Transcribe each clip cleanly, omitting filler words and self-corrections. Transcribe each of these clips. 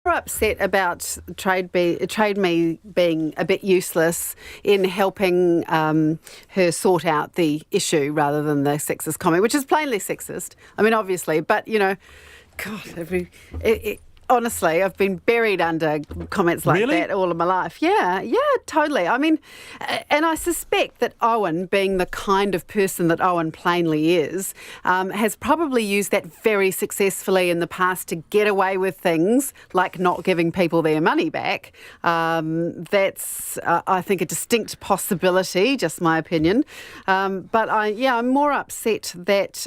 We're upset about Trade Me being a bit useless in helping her sort out the issue rather than the sexist comment, which is plainly sexist. I mean, obviously, but, God, honestly, I've been buried under comments like that all of my life. Yeah, totally. I mean, and I suspect that Owen, being the kind of person that Owen plainly is, has probably used that very successfully in the past to get away with things like not giving people their money back. That's, I think, a distinct possibility, just my opinion. But I'm more upset that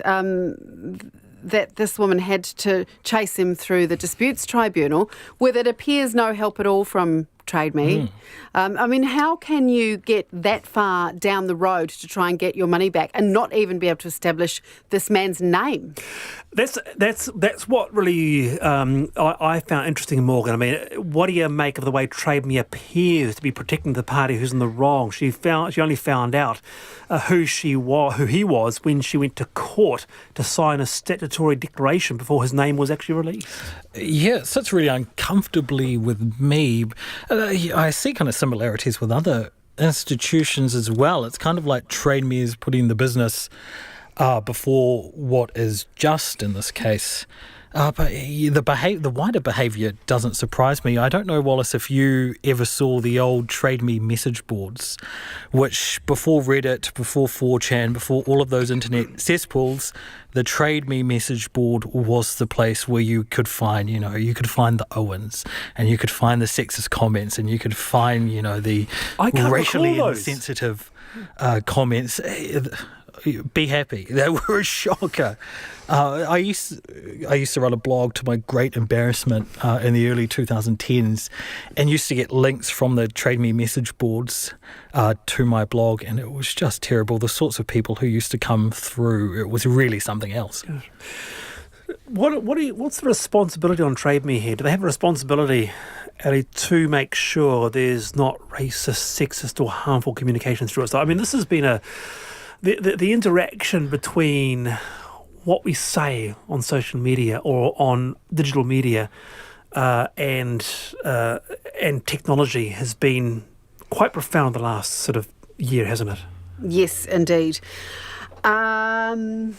that this woman had to chase him through the disputes tribunal with, it appears, no help at all from Trade Me. I mean, how can you get that far down the road to try and get your money back and not even be able to establish this man's name? That's what really I found interesting in Morgan. I mean, what do you make of the way Trade Me appears to be protecting the party who's in the wrong? She only found out who he was when she went to court to sign a statutory declaration before his name was actually released. Yeah, it sits really uncomfortably with me. I see kind of similarities with other institutions as well. It's kind of like Trade Me is putting the business before what is just in this case. But the wider behaviour doesn't surprise me. I don't know, Wallace, if you ever saw the old Trade Me message boards, which before Reddit, before 4chan, before all of those internet cesspools, the Trade Me message board was the place where you could find, you could find the Owens, and you could find the sexist comments, and you could find, the racially insensitive comments. Be happy. They were a shocker. I used to run a blog, to my great embarrassment, in the early 2010s, and used to get links from the Trade Me message boards to my blog, and it was just terrible. The sorts of people who used to come through, it was really something else. What's the responsibility on Trade Me here? Do they have a responsibility, Ali, to make sure there's not racist, sexist or harmful communication through it? So, I mean, this has been the interaction between what we say on social media or on digital media and technology has been quite profound the last sort of year, hasn't it? Yes, indeed. Do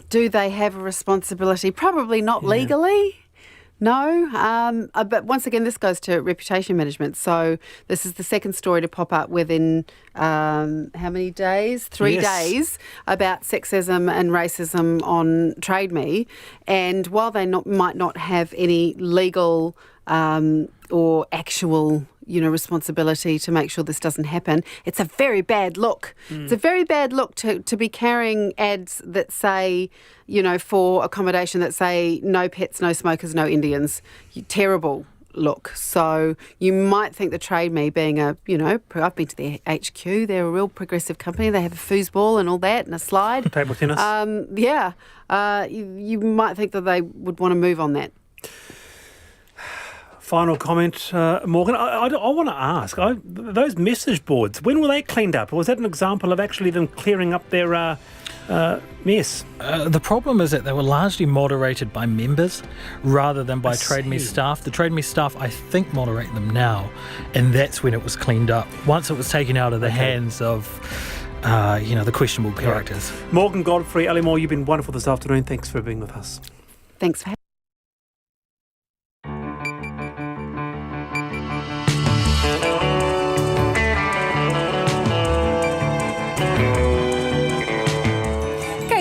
they have a responsibility? Probably not legally. No, but once again, this goes to reputation management. So this is the second story to pop up within how many days? 3 days, about sexism and racism on Trade Me. And while they might not have any legal or actual responsibility to make sure this doesn't happen, it's a very bad look. It's a very bad look to be carrying ads that say, for accommodation that say no pets, no smokers, no Indians. Terrible look. So you might think the Trade Me being I've been to their HQ, they're a real progressive company. They have a foosball and all that and a slide. Table tennis. You might think that they would want to move on that. Final comment, Morgan. I want to ask, those message boards, when were they cleaned up? Or was that an example of actually them clearing up their mess? The problem is that they were largely moderated by members rather than by Trade Me staff. The Trade Me staff, I think, moderate them now, and that's when it was cleaned up. Once it was taken out of the hands of the questionable characters. Right. Morgan Godfrey, Ali Moore, you've been wonderful this afternoon. Thanks for being with us. Thanks for having me.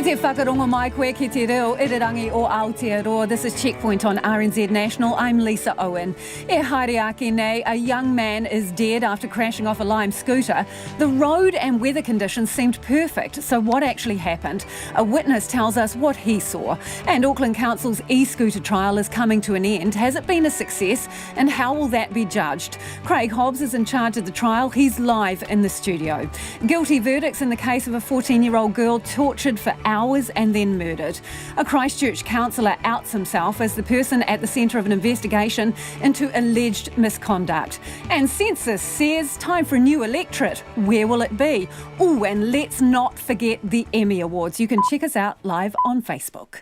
Te whakarongo mai koe ki te reo irirangi o Aotearoa. This is Checkpoint on RNZ National. I'm Lisa Owen. E haere ake nei, a young man is dead after crashing off a Lime scooter. The road and weather conditions seemed perfect, so what actually happened? A witness tells us what he saw. And Auckland Council's e-scooter trial is coming to an end. Has it been a success, and how will that be judged? Craig Hobbs is in charge of the trial. He's live in the studio. Guilty verdicts in the case of a 14-year-old girl tortured for hours and then murdered. A Christchurch councillor outs himself as the person at the centre of an investigation into alleged misconduct. And Census says time for a new electorate. Where will it be? Oh, and let's not forget the Emmy Awards. You can check us out live on Facebook.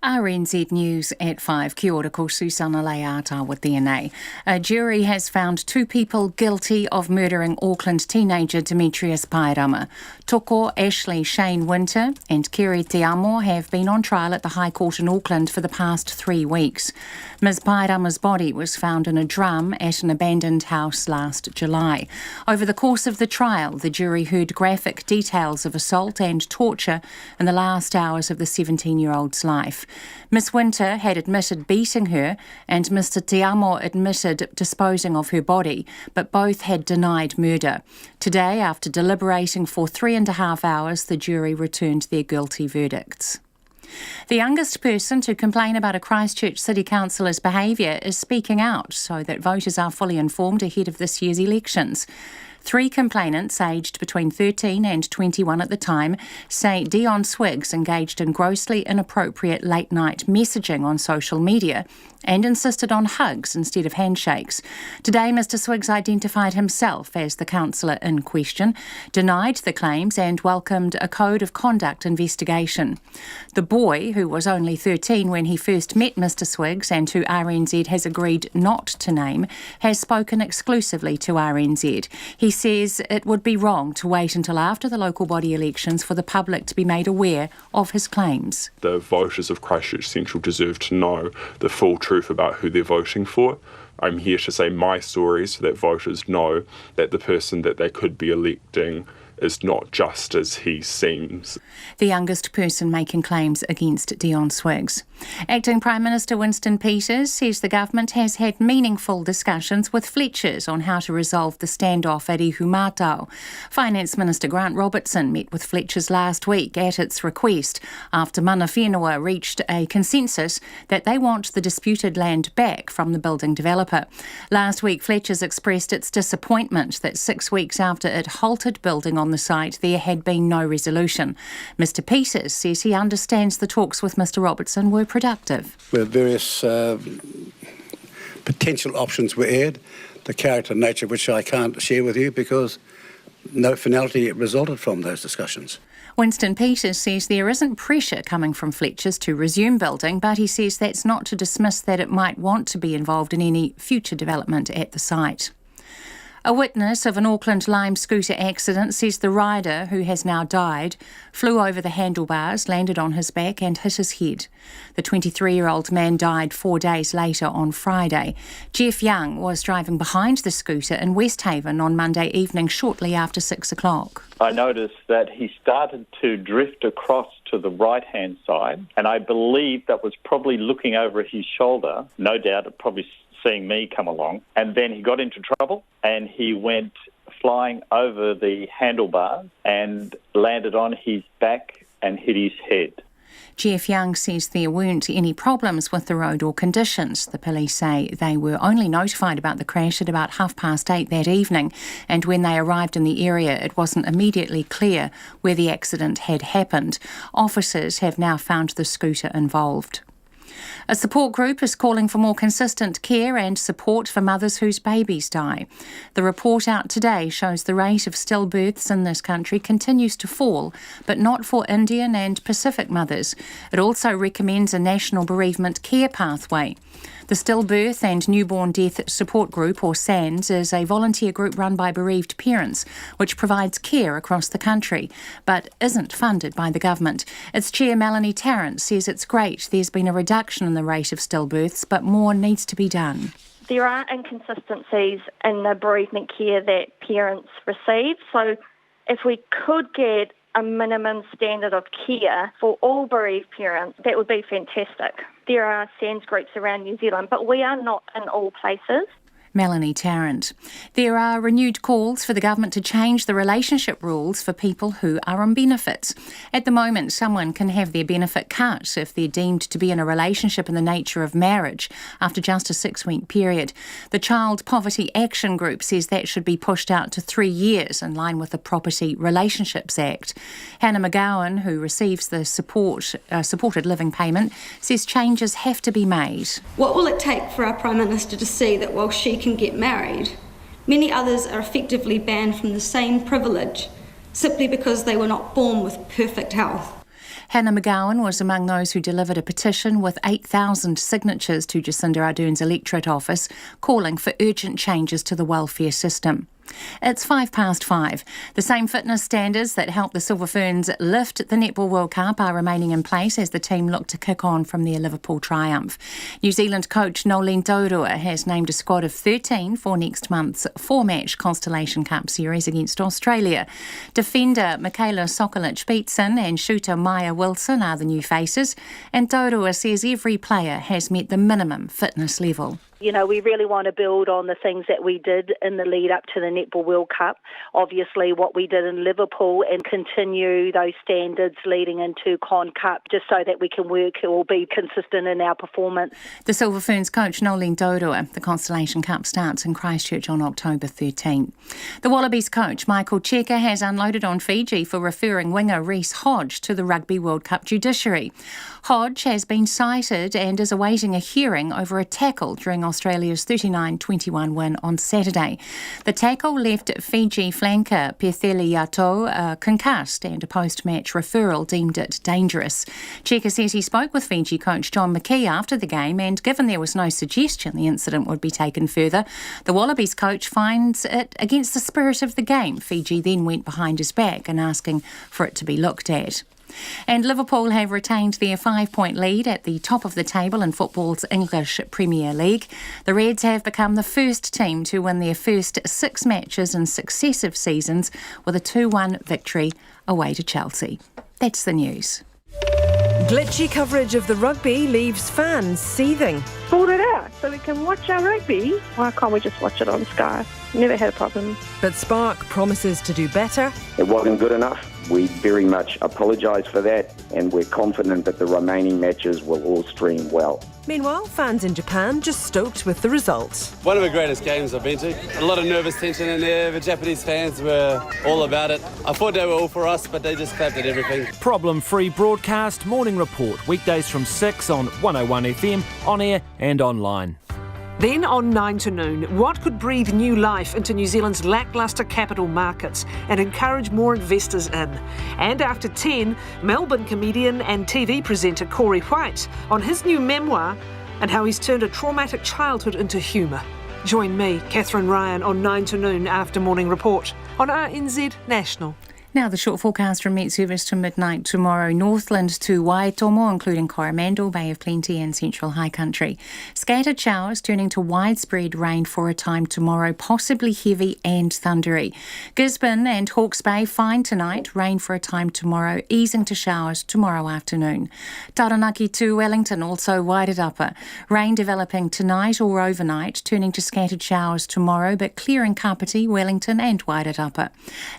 RNZ News at 5. Kia ora, ko Susana Leata with DNA. A jury has found 2 people guilty of murdering Auckland teenager Demetrius Paerama. Toko, Ashley, Shane Winter and Kiri Te Amo have been on trial at the High Court in Auckland for the past 3 weeks. Ms Paerama's body was found in a drum at an abandoned house last July. Over the course of the trial, the jury heard graphic details of assault and torture in the last hours of the 17-year-old's life. Miss Winter had admitted beating her and Mr Te Amo admitted disposing of her body, but both had denied murder. Today, after deliberating for 3.5 hours, the jury returned their guilty verdicts. The youngest person to complain about a Christchurch City Councillor's behaviour is speaking out so that voters are fully informed ahead of this year's elections. 3 complainants, aged between 13 and 21 at the time, say Dion Swiggs engaged in grossly inappropriate late-night messaging on social media and insisted on hugs instead of handshakes. Today, Mr Swiggs identified himself as the councillor in question, denied the claims and welcomed a code of conduct investigation. The boy, who was only 13 when he first met Mr Swiggs and who RNZ has agreed not to name, has spoken exclusively to RNZ. He says it would be wrong to wait until after the local body elections for the public to be made aware of his claims. The voters of Christchurch Central deserve to know the full truth about who they're voting for. I'm here to say my story so that voters know that the person that they could be electing is not just as he seems. The youngest person making claims against Dion Swiggs. Acting Prime Minister Winston Peters says the government has had meaningful discussions with Fletchers on how to resolve the standoff at Ihumatao. Finance Minister Grant Robertson met with Fletchers last week at its request after Mana Whenua reached a consensus that they want the disputed land back from the building developer. Last week, Fletchers expressed its disappointment that 6 weeks after it halted building on the site, there had been no resolution. Mr Peters says he understands the talks with Mr Robertson were productive. Where various potential options were aired, the character and nature of which I can't share with you because no finality resulted from those discussions. Winston Peters says there isn't pressure coming from Fletchers to resume building, but he says that's not to dismiss that it might want to be involved in any future development at the site. A witness of an Auckland Lime scooter accident says the rider, who has now died, flew over the handlebars, landed on his back and hit his head. The 23-year-old man died 4 days later on Friday. Jeff Young was driving behind the scooter in West Haven on Monday evening shortly after 6 o'clock. I noticed that he started to drift across to the right-hand side, and I believe that was probably looking over his shoulder. No doubt it probably seeing me come along, and then he got into trouble and he went flying over the handlebars and landed on his back and hit his head. Jeff Young says there weren't any problems with the road or conditions. The police say they were only notified about the crash at about 8:30 that evening, and when they arrived in the area it wasn't immediately clear where the accident had happened. Officers have now found the scooter involved. A support group is calling for more consistent care and support for mothers whose babies die. The report out today shows the rate of stillbirths in this country continues to fall, but not for Indian and Pacific mothers. It also recommends a national bereavement care pathway. The Stillbirth and Newborn Death Support Group, or SANS, is a volunteer group run by bereaved parents, which provides care across the country, but isn't funded by the government. Its chair, Melanie Tarrant, says it's great there's been a reduction in the rate of stillbirths, but more needs to be done. There are inconsistencies in the bereavement care that parents receive, so if we could get a minimum standard of care for all bereaved parents, that would be fantastic. There are SANS groups around New Zealand, but we are not in all places. Melanie Tarrant. There are renewed calls for the government to change the relationship rules for people who are on benefits. At the moment, someone can have their benefit cut if they're deemed to be in a relationship in the nature of marriage after just a 6-week period. The Child Poverty Action Group says that should be pushed out to 3 years in line with the Property Relationships Act. Hannah McGowan, who receives the supported living payment, says changes have to be made. What will it take for our Prime Minister to see that while she can get married, many others are effectively banned from the same privilege simply because they were not born with perfect health? Hannah McGowan was among those who delivered a petition with 8,000 signatures to Jacinda Ardern's electorate office calling for urgent changes to the welfare system. It's 5:05. The same fitness standards that helped the Silver Ferns lift the Netball World Cup are remaining in place as the team look to kick on from their Liverpool triumph. New Zealand coach Nolene Taurua has named a squad of 13 for next month's 4-match Constellation Cup series against Australia. Defender Michaela Sokolic-Beatson and shooter Maya Wilson are the new faces, and Taurua says every player has met the minimum fitness level. You know, we really want to build on the things that we did in the lead up to the Netball World Cup. Obviously, what we did in Liverpool, and continue those standards leading into Con Cup, just so that we can work or be consistent in our performance. The Silver Ferns coach Nolene Taurua. The Constellation Cup starts in Christchurch on October 13. The Wallabies coach Michael Cheika has unloaded on Fiji for referring winger Reece Hodge to the Rugby World Cup judiciary. Hodge has been cited and is awaiting a hearing over a tackle during Australia's 39-21 win on Saturday. The tackle left Fiji flanker Petheli Yato concussed, and a post-match referral deemed it dangerous. Cheika says he spoke with Fiji coach John McKee after the game, and given there was no suggestion the incident would be taken further, the Wallabies coach finds it against the spirit of the game. Fiji then went behind his back and asking for it to be looked at. And Liverpool have retained their 5-point lead at the top of the table in football's English Premier League. The Reds have become the first team to win their first 6 matches in successive seasons with a 2-1 victory away to Chelsea. That's the news. Glitchy coverage of the rugby leaves fans seething. Sort it out so we can watch our rugby. Why can't we just watch it on Sky? Never had a problem. But Spark promises to do better. It wasn't good enough. We very much apologise for that, and we're confident that the remaining matches will all stream well. Meanwhile, fans in Japan just stoked with the result. One of the greatest games I've been to. A lot of nervous tension in there. The Japanese fans were all about it. I thought they were all for us, but they just clapped at everything. Problem-free broadcast Morning Report, weekdays from 6 on 101 FM, on air and online. Then on 9 to noon, what could breathe new life into New Zealand's lacklustre capital markets and encourage more investors in? And after 10, Melbourne comedian and TV presenter Corey White on his new memoir and how he's turned a traumatic childhood into humour. Join me, Catherine Ryan, on 9 to noon after Morning Report on RNZ National. Now the short forecast from Met Service to midnight tomorrow. Northland to Waitomo, including Coromandel, Bay of Plenty and Central High Country. Scattered showers turning to widespread rain for a time tomorrow, possibly heavy and thundery. Gisborne and Hawke's Bay fine tonight, rain for a time tomorrow, easing to showers tomorrow afternoon. Taranaki to Wellington, also Wairarapa. Rain developing tonight or overnight, turning to scattered showers tomorrow, but clearing Kapiti, Wellington and Wairarapa.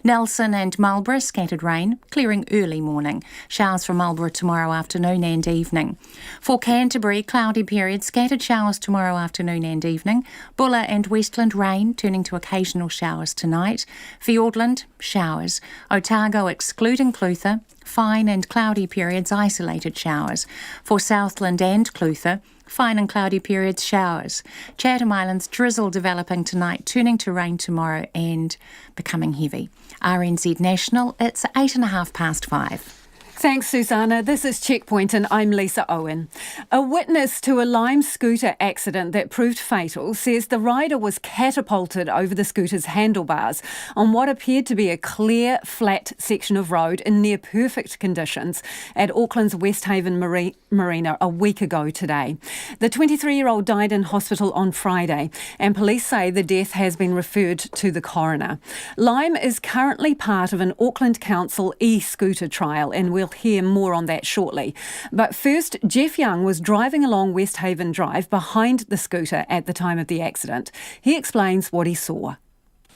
Nelson and Marlborough, scattered rain, clearing early morning. Showers from Marlborough tomorrow afternoon and evening. For Canterbury, cloudy period, scattered showers tomorrow afternoon and evening. Bulla and Westland, rain, turning to occasional showers tonight. Fiordland, showers. Otago, excluding Clutha, fine and cloudy periods, isolated showers. For Southland and Clutha, fine and cloudy periods, showers. Chatham Islands, drizzle developing tonight, turning to rain tomorrow and becoming heavy. RNZ National, it's 5:08. Thanks, Susanna. This is Checkpoint and I'm Lisa Owen. A witness to a Lime scooter accident that proved fatal says the rider was catapulted over the scooter's handlebars on what appeared to be a clear, flat section of road in near-perfect conditions at Auckland's West Haven Marina a week ago today. The 23-year-old died in hospital on Friday, and police say the death has been referred to the coroner. Lime is currently part of an Auckland Council e-scooter trial, and we'll hear more on that shortly. But first, Jeff Young was driving along West Haven Drive behind the scooter at the time of the accident. He explains what he saw.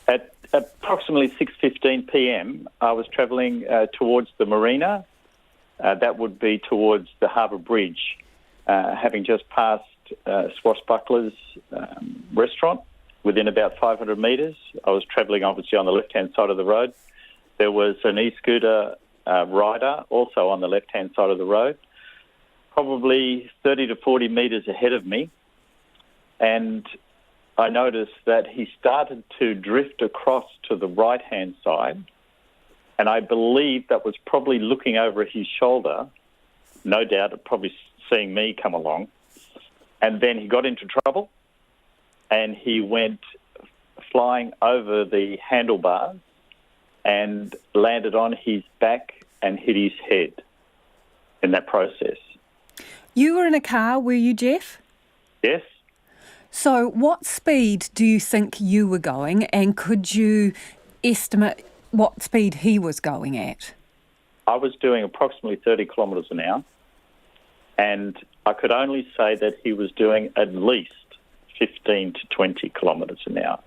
At approximately 6:15 p.m, I was travelling towards the marina. That would be towards the Harbour Bridge, having just passed Swashbuckler's restaurant within about 500 metres. I was travelling obviously on the left-hand side of the road. There was an e-scooter rider also on the left-hand side of the road, probably 30 to 40 metres ahead of me, and I noticed that he started to drift across to the right-hand side, and I believe that was probably looking over his shoulder, no doubt probably seeing me come along. And then he got into trouble and he went flying over the handlebars and landed on his back and hit his head in that process. You were in a car, were you, Jeff? Yes. So what speed do you think you were going, and could you estimate what speed he was going at? I was doing approximately 30 kilometres an hour, and I could only say that he was doing at least 15 to 20 kilometres an hour.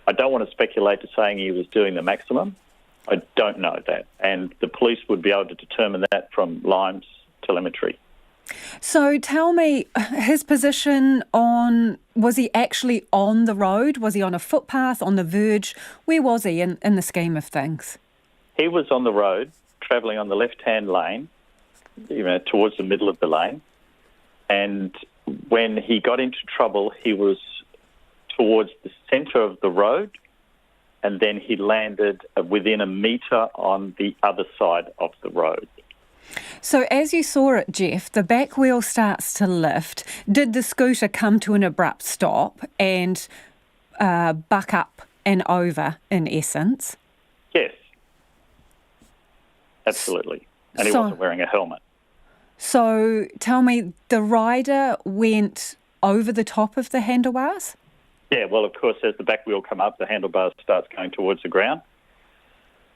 I don't want to speculate to saying he was doing the maximum. I don't know that, and the police would be able to determine that from Lime's telemetry. So tell me, his position was he actually on the road? Was he on a footpath, on the verge? Where was he in the scheme of things? He was on the road, travelling on the left-hand lane, towards the middle of the lane. And when he got into trouble, he was towards the centre of the road, and then he landed within a metre on the other side of the road. So as you saw it, Jeff, the back wheel starts to lift. Did the scooter come to an abrupt stop and buck up and over, in essence? Yes, absolutely. And he wasn't wearing a helmet. So tell me, the rider went over the top of the handlebars? Yeah, well, of course, as the back wheel come up, the handlebars starts going towards the ground.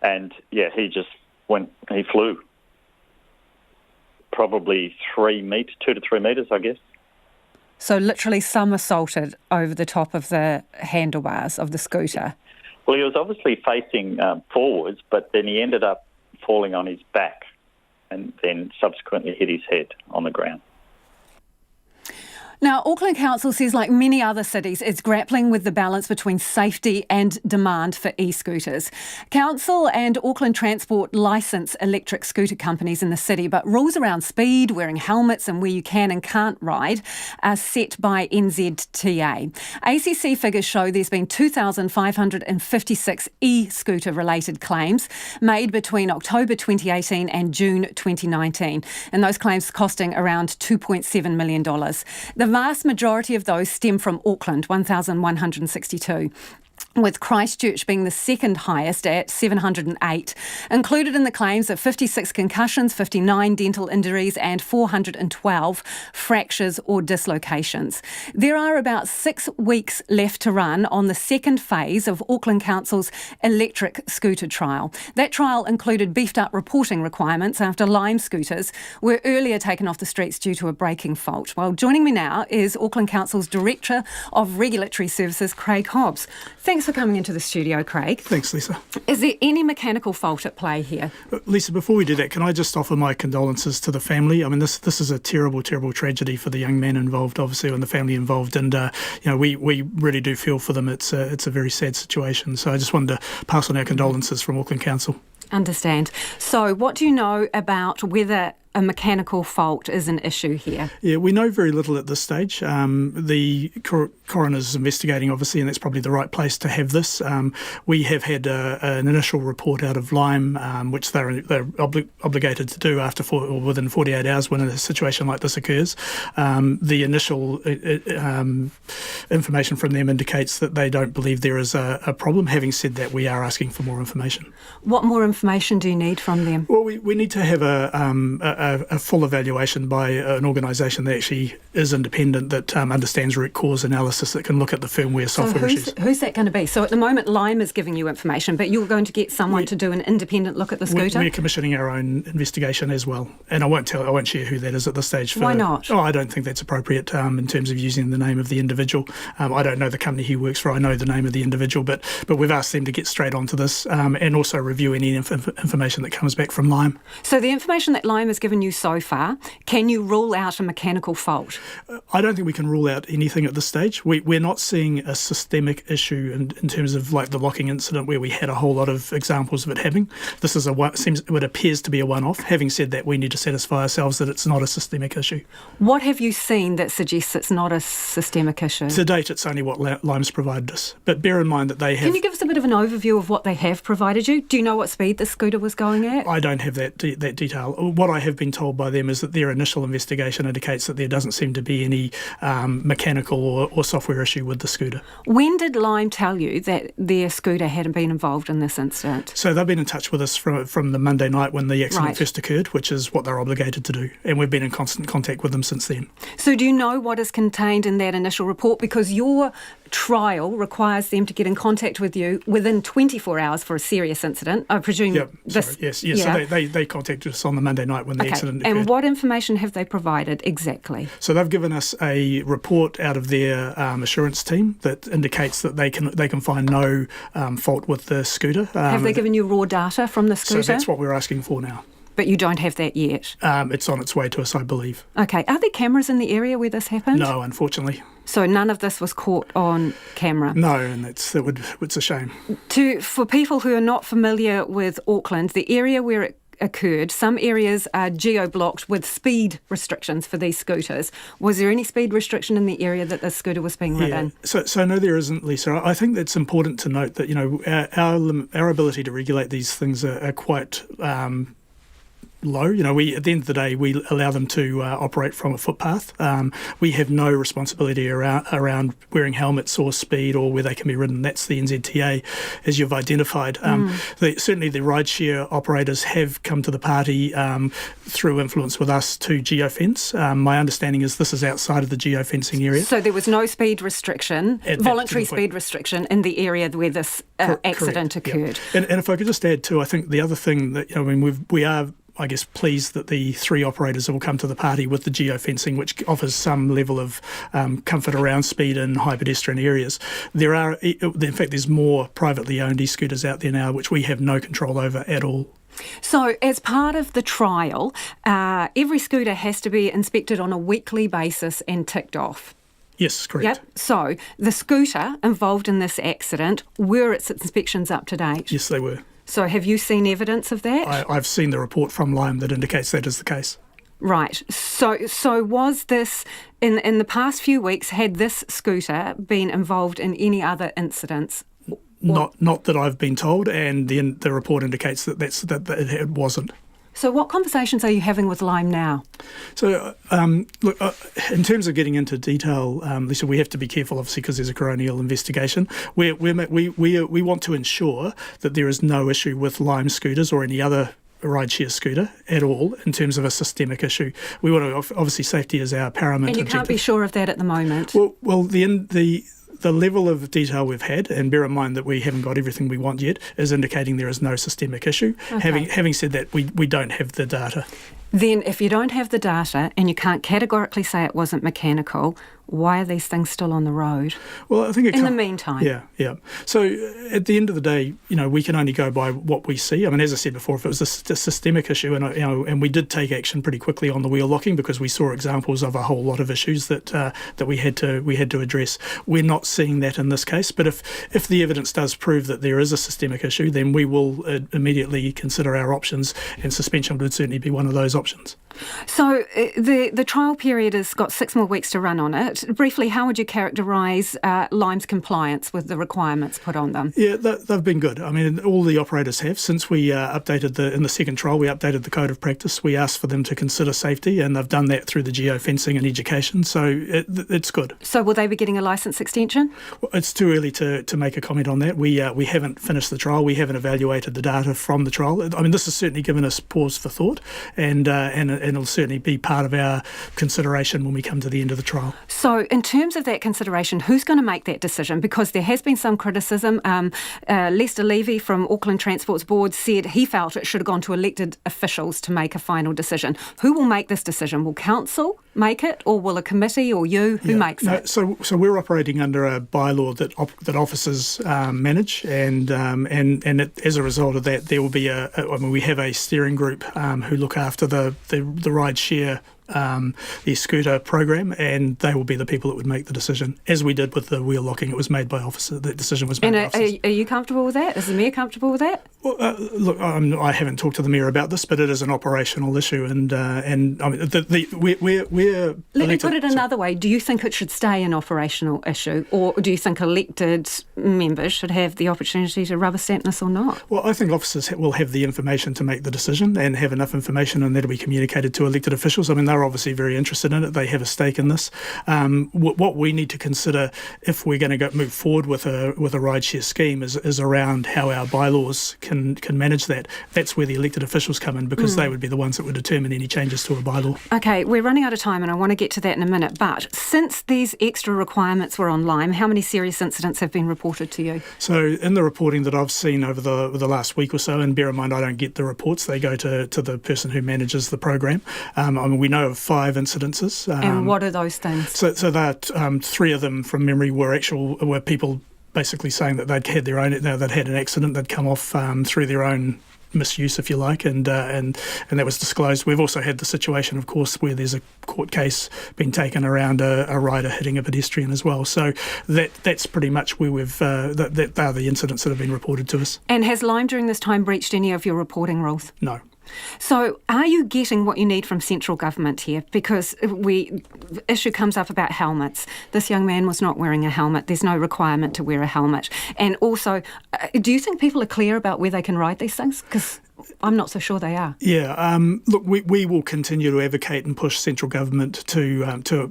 And, yeah, he flew. Probably 2 to 3 metres, I guess. So literally somersaulted over the top of the handlebars of the scooter. Well, he was obviously facing forwards, but then he ended up falling on his back and then subsequently hit his head on the ground. Now, Auckland Council says, like many other cities, it's grappling with the balance between safety and demand for e-scooters. Council and Auckland Transport licence electric scooter companies in the city, but rules around speed, wearing helmets and where you can and can't ride are set by NZTA. ACC figures show there's been 2,556 e-scooter related claims made between October 2018 and June 2019, and those claims costing around $2.7 million. The vast majority of those stem from Auckland, 1,162. With Christchurch being the second highest at 708. Included in the claims are 56 concussions, 59 dental injuries and 412 fractures or dislocations. There are about 6 weeks left to run on the second phase of Auckland Council's electric scooter trial. That trial included beefed up reporting requirements after Lime scooters were earlier taken off the streets due to a braking fault. Well, joining me now is Auckland Council's Director of Regulatory Services, Craig Hobbs. Thanks for coming into the studio, Craig. Thanks, Lisa. Is there any mechanical fault at play here? Lisa, before we do that, can I just offer my condolences to the family? I mean, this is a terrible, terrible tragedy for the young man involved, obviously, and the family involved. And, we really do feel for them. It's a very sad situation. So I just wanted to pass on our condolences from Auckland Council. Understand. So what do you know about whether a mechanical fault is an issue here? Yeah, we know very little at this stage. The coroner's investigating, obviously, and that's probably the right place to have this. We have had an initial report out of Lime, which they're obligated to do within 48 hours when a situation like this occurs. The initial information from them indicates that they don't believe there is a problem. Having said that, we are asking for more information. What more information do you need from them? Well, we need to have a full evaluation by an organisation that actually is independent, that understands root cause analysis, that can look at the firmware software issues. Who's that going to be? So at the moment, Lime is giving you information, but you're going to get someone to do an independent look at the scooter? We're commissioning our own investigation as well, and I won't share who that is at this stage. Why not? I don't think that's appropriate in terms of using the name of the individual. I don't know the company he works for. I know the name of the individual, but we've asked them to get straight onto this and also review any information that comes back from Lime. So the information that Lime has given you so far, can you rule out a mechanical fault? I don't think we can rule out anything at this stage. We're not seeing a systemic issue in terms of like the locking incident where we had a whole lot of examples of it happening. This is it appears to be a one-off. Having said that, we need to satisfy ourselves that it's not a systemic issue. What have you seen that suggests it's not a systemic issue? To date, it's only what Lime's provided us. But bear in mind that they have... Can you give us a bit of an overview of what they have provided you? Do you know what speed speed the scooter was going at? I don't have that detail. What I have been told by them is that their initial investigation indicates that there doesn't seem to be any mechanical or software issue with the scooter. When did Lime tell you that their scooter hadn't been involved in this incident? So they've been in touch with us from the Monday night when the accident first occurred, which is what they're obligated to do. And we've been in constant contact with them since then. So do you know what is contained in that initial report? Because your trial requires them to get in contact with you within 24 hours for a serious incident. I presume Yes. So they contacted us on the Monday night when the accident occurred. And what information have they provided exactly? So they've given us a report out of their assurance team that indicates that they can find no fault with the scooter. Have they given you raw data from the scooter? So that's what we're asking for now. But you don't have that yet? It's on its way to us, I believe. Okay. Are there cameras in the area where this happened? No, unfortunately. So none of this was caught on camera? No, and it's a shame. For people who are not familiar with Auckland, the area where it occurred, some areas are geo-blocked with speed restrictions for these scooters. Was there any speed restriction in the area that the scooter was being ridden? So no, there isn't, Lisa. I think that's important to note that, our ability to regulate these things are quite low. We at the end of the day, we allow them to operate from a footpath. We have no responsibility around wearing helmets or speed or where they can be ridden. That's the NZTA, as you've identified. Certainly the rideshare operators have come to the party through influence with us to geofence. My understanding is this is outside of the geofencing area. So there was no speed restriction, voluntary speed restriction in the area where this accident occurred. Yeah. And if I could just add too, I think the other thing that we are, I guess, pleased that the three operators will come to the party with the geofencing, which offers some level of comfort around speed in high pedestrian areas. In fact, there's more privately owned e-scooters out there now, which we have no control over at all. So as part of the trial, every scooter has to be inspected on a weekly basis and ticked off. Yes, correct. Yep. So the scooter involved in this accident, were its inspections up to date? Yes, they were. So have you seen evidence of that? I've seen the report from Lime that indicates that is the case. Right. So was this, in the past few weeks, had this scooter been involved in any other incidents? Not that I've been told, and the report indicates that it wasn't. So what conversations are you having with Lime now? So, look, in terms of getting into detail, Lisa, we have to be careful, obviously, because there's a coronial investigation. We want to ensure that there is no issue with Lime scooters or any other rideshare scooter at all in terms of a systemic issue. We want to, obviously, safety is our paramount objective. And you can't be sure of that at the moment? Well, the level of detail we've had, and bear in mind that we haven't got everything we want yet, is indicating there is no systemic issue. Okay. Having said that, we don't have the data. Then if you don't have the data and you can't categorically say it wasn't mechanical, why are these things still on the road? Well, I think in the meantime. Yeah. So at the end of the day, we can only go by what we see. I mean, as I said before, if it was a systemic issue, and we did take action pretty quickly on the wheel locking because we saw examples of a whole lot of issues that we had to address. We're not seeing that in this case, but if the evidence does prove that there is a systemic issue, then we will immediately consider our options, and suspension would certainly be one of those options. So the trial period has got 6 more weeks to run on it. Briefly, how would you characterise Lime's compliance with the requirements put on them? Yeah, they've been good. I mean, all the operators have. Since we updated in the second trial, we updated the code of practice. We asked for them to consider safety, and they've done that through the geofencing and education. So it's good. So will they be getting a licence extension? Well, it's too early to make a comment on that. We haven't finished the trial. We haven't evaluated the data from the trial. I mean, this has certainly given us pause for thought, and it'll certainly be part of our consideration when we come to the end of the trial. So in terms of that consideration, who's going to make that decision? Because there has been some criticism. Lester Levy from Auckland Transport's board said he felt it should have gone to elected officials to make a final decision. Who will make this decision? Will council make it, or will a committee, or you? Who makes it? So we're operating under a bylaw that officers manage, and as a result of that, there will be we have a steering group who look after the rideshare the scooter program, and they will be the people that would make the decision. As we did with the wheel locking, it was made by officers. That decision was made by officers. Are you comfortable with that? Is the Mayor comfortable with that? Well, look, I haven't talked to the Mayor about this, but it is an operational issue, and I mean, we're Let me put it another way. Do you think it should stay an operational issue, or do you think elected members should have the opportunity to rubber stamp this or not? Well, I think officers will have the information to make the decision and have enough information, and that'll be communicated to elected officials. I mean, they're obviously very interested in it. They have a stake in this. What we need to consider if we're going to move forward with a rideshare scheme is around how our bylaws can manage that. That's where the elected officials come in, because they would be the ones that would determine any changes to a bylaw. Okay, we're running out of time and I want to get to that in a minute, but since these extra requirements were on Lyme, how many serious incidents have been reported to you? So in the reporting that I've seen over the last week or so, and bear in mind I don't get the reports, they go to the person who manages the program. I mean, we know of 5 incidences. And what are those things? So that 3 of them from memory were people basically saying that they'd had an accident, they'd come off through their own misuse, if you like, and that was disclosed. We've also had the situation, of course, where there's a court case being taken around a rider hitting a pedestrian as well. So that's pretty much where that are the incidents that have been reported to us. And has Lyme during this time breached any of your reporting rules? No. So are you getting what you need from central government here? Because the issue comes up about helmets. This young man was not wearing a helmet. There's no requirement to wear a helmet. And also, do you think people are clear about where they can ride these things? Because I'm not so sure they are. Yeah, look, we will continue to advocate and push central government to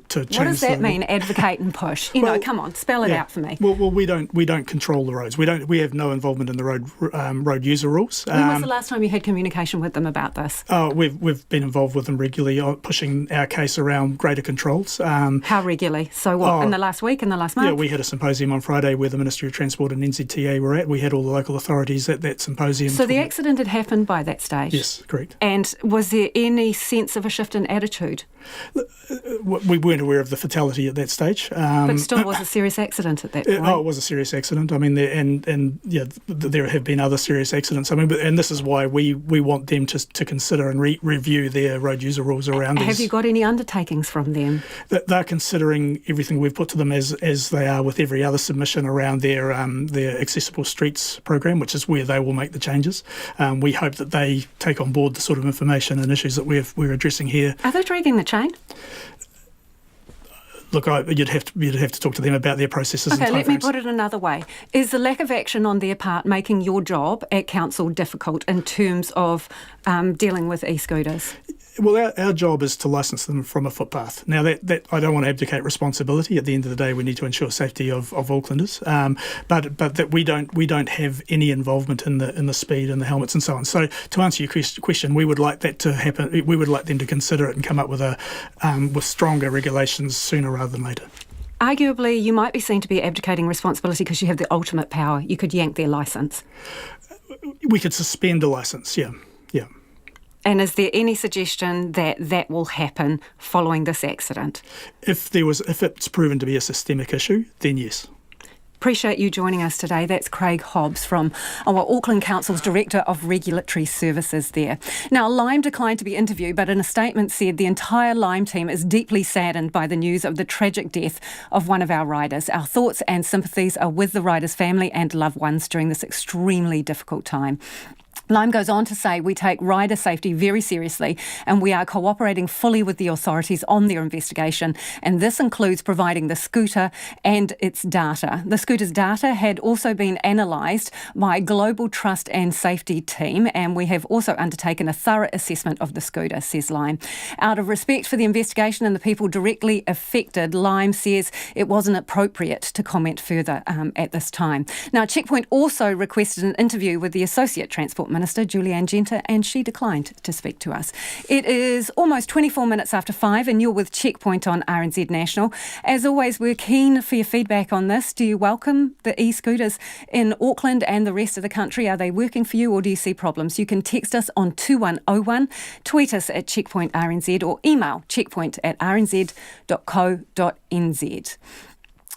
change. What does that mean, advocate and push? Come on, spell it out for me. Well, we don't control the roads. We have no involvement in the road user rules. When was the last time you had communication with them about this? We've been involved with them regularly, pushing our case around greater controls. How regularly? So what, in the last week, in the last month? Yeah, we had a symposium on Friday where the Ministry of Transport and NZTA were at. We had all the local authorities at that symposium. So the accident had happened by that stage? Yes, correct. And was there any sense of a shift in attitude? We weren't aware of the fatality at that stage. But still was a serious accident at that point? It was a serious accident. I mean, there have been other serious accidents. I mean, and this is why we want them to consider and review their road user rules around this. Have you got any undertakings from them? They're considering everything we've put to them as they are with every other submission around their Accessible Streets program, which is where they will make the changes. We hope that they take on board the sort of information and issues that we're addressing here. Are they dragging the chain? Look, you'd have to talk to them about their processes. Okay, and let me put it another way. Is the lack of action on their part making your job at council difficult in terms of dealing with e-scooters? Well, our job is to licence them from a footpath. Now, that I don't want to abdicate responsibility. At the end of the day, we need to ensure safety of Aucklanders, but that we don't have any involvement in the speed and the helmets and so on. So, to answer your question, we would like that to happen. We would like them to consider it and come up with with stronger regulations sooner rather than later. Arguably, you might be seen to be abdicating responsibility because you have the ultimate power. You could yank their licence. We could suspend a licence, yeah. And is there any suggestion that will happen following this accident? If it's proven to be a systemic issue, then yes. Appreciate you joining us today. That's Craig Hobbs from Auckland Council's Director of Regulatory Services there. Now, Lyme declined to be interviewed, but in a statement said the entire Lyme team is deeply saddened by the news of the tragic death of one of our riders. Our thoughts and sympathies are with the rider's family and loved ones during this extremely difficult time. Lyme goes on to say, we take rider safety very seriously and we are cooperating fully with the authorities on their investigation, and this includes providing the scooter and its data. The scooter's data had also been analysed by Global Trust and Safety team, and we have also undertaken a thorough assessment of the scooter, says Lyme. Out of respect for the investigation and the people directly affected, Lyme says it wasn't appropriate to comment further at this time. Now, Checkpoint also requested an interview with the Associate Transport Minister, Julianne Genter, and she declined to speak to us. It is almost 24 minutes after 5 and you're with Checkpoint on RNZ National. As always, we're keen for your feedback on this. Do you welcome the e-scooters in Auckland and the rest of the country? Are they working for you or do you see problems? You can text us on 2101, tweet us at Checkpoint RNZ or email checkpoint@rnz.co.nz.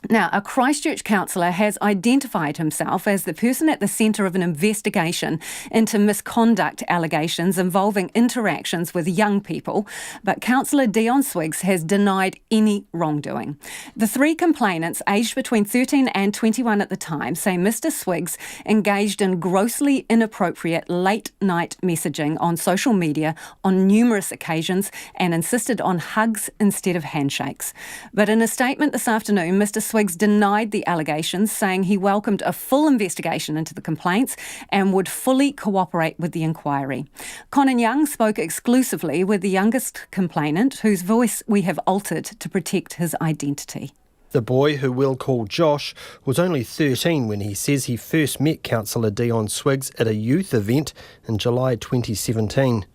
Now, a Christchurch councillor has identified himself as the person at the centre of an investigation into misconduct allegations involving interactions with young people, but Councillor Dion Swiggs has denied any wrongdoing. The three complainants, aged between 13 and 21 at the time, say Mr Swiggs engaged in grossly inappropriate late-night messaging on social media on numerous occasions and insisted on hugs instead of handshakes. But in a statement this afternoon, Mr Swiggs denied the allegations, saying he welcomed a full investigation into the complaints and would fully cooperate with the inquiry. Conan Young spoke exclusively with the youngest complainant, whose voice we have altered to protect his identity. The boy, who we'll call Josh, was only 13 when he says he first met Councillor Dion Swiggs at a youth event in July 2017.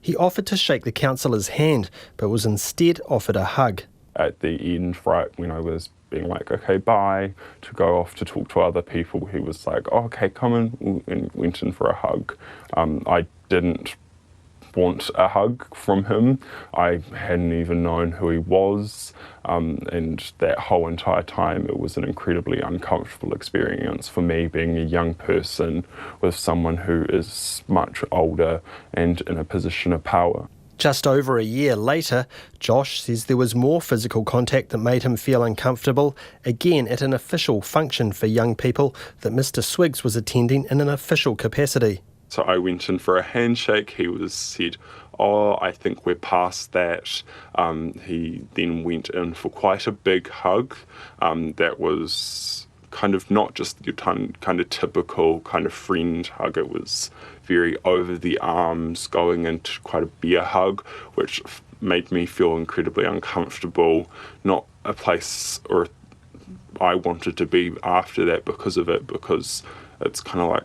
He offered to shake the councillor's hand, but was instead offered a hug. At the end, right when I was being like, okay, bye, to go off to talk to other people, he was like, oh, okay, come in, and went in for a hug. I didn't want a hug from him. I hadn't even known who he was, and that whole entire time it was an incredibly uncomfortable experience for me, being a young person with someone who is much older and in a position of power. Just over a year later, Josh says there was more physical contact that made him feel uncomfortable, again at an official function for young people that Mr Swiggs was attending in an official capacity. So I went in for a handshake. He said, oh, I think we're past that. He then went in for quite a big hug that was kind of not just your kind of typical kind of friend hug. It was very over the arms, going into quite a bear hug, which made me feel incredibly uncomfortable. Not a place or I wanted to be after that because of it, because it's kind of like,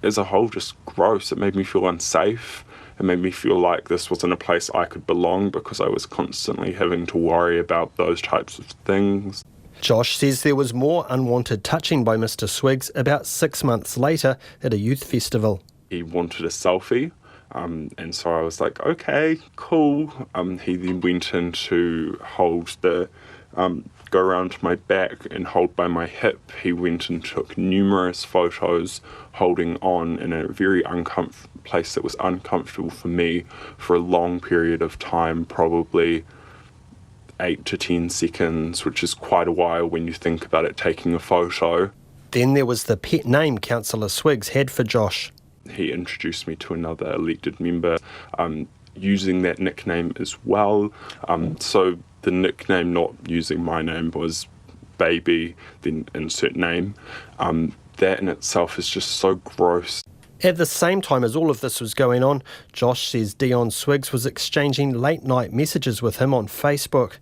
as a whole, just gross. It made me feel unsafe. It made me feel like this wasn't a place I could belong, because I was constantly having to worry about those types of things. Josh says there was more unwanted touching by Mr Swiggs about 6 months later at a youth festival. He wanted a selfie, and so I was like, okay, cool. He then went in to hold the, go around my back and hold by my hip. He went and took numerous photos holding on in a very place that was uncomfortable for me for a long period of time, probably 8 to 10 seconds, which is quite a while when you think about it, taking a photo. Then there was the pet name Councillor Swiggs had for Josh. He introduced me to another elected member using that nickname as well. So the nickname, not using my name, was Baby, then insert name. That in itself is just so gross. At the same time as all of this was going on, Josh says Dion Swiggs was exchanging late-night messages with him on Facebook.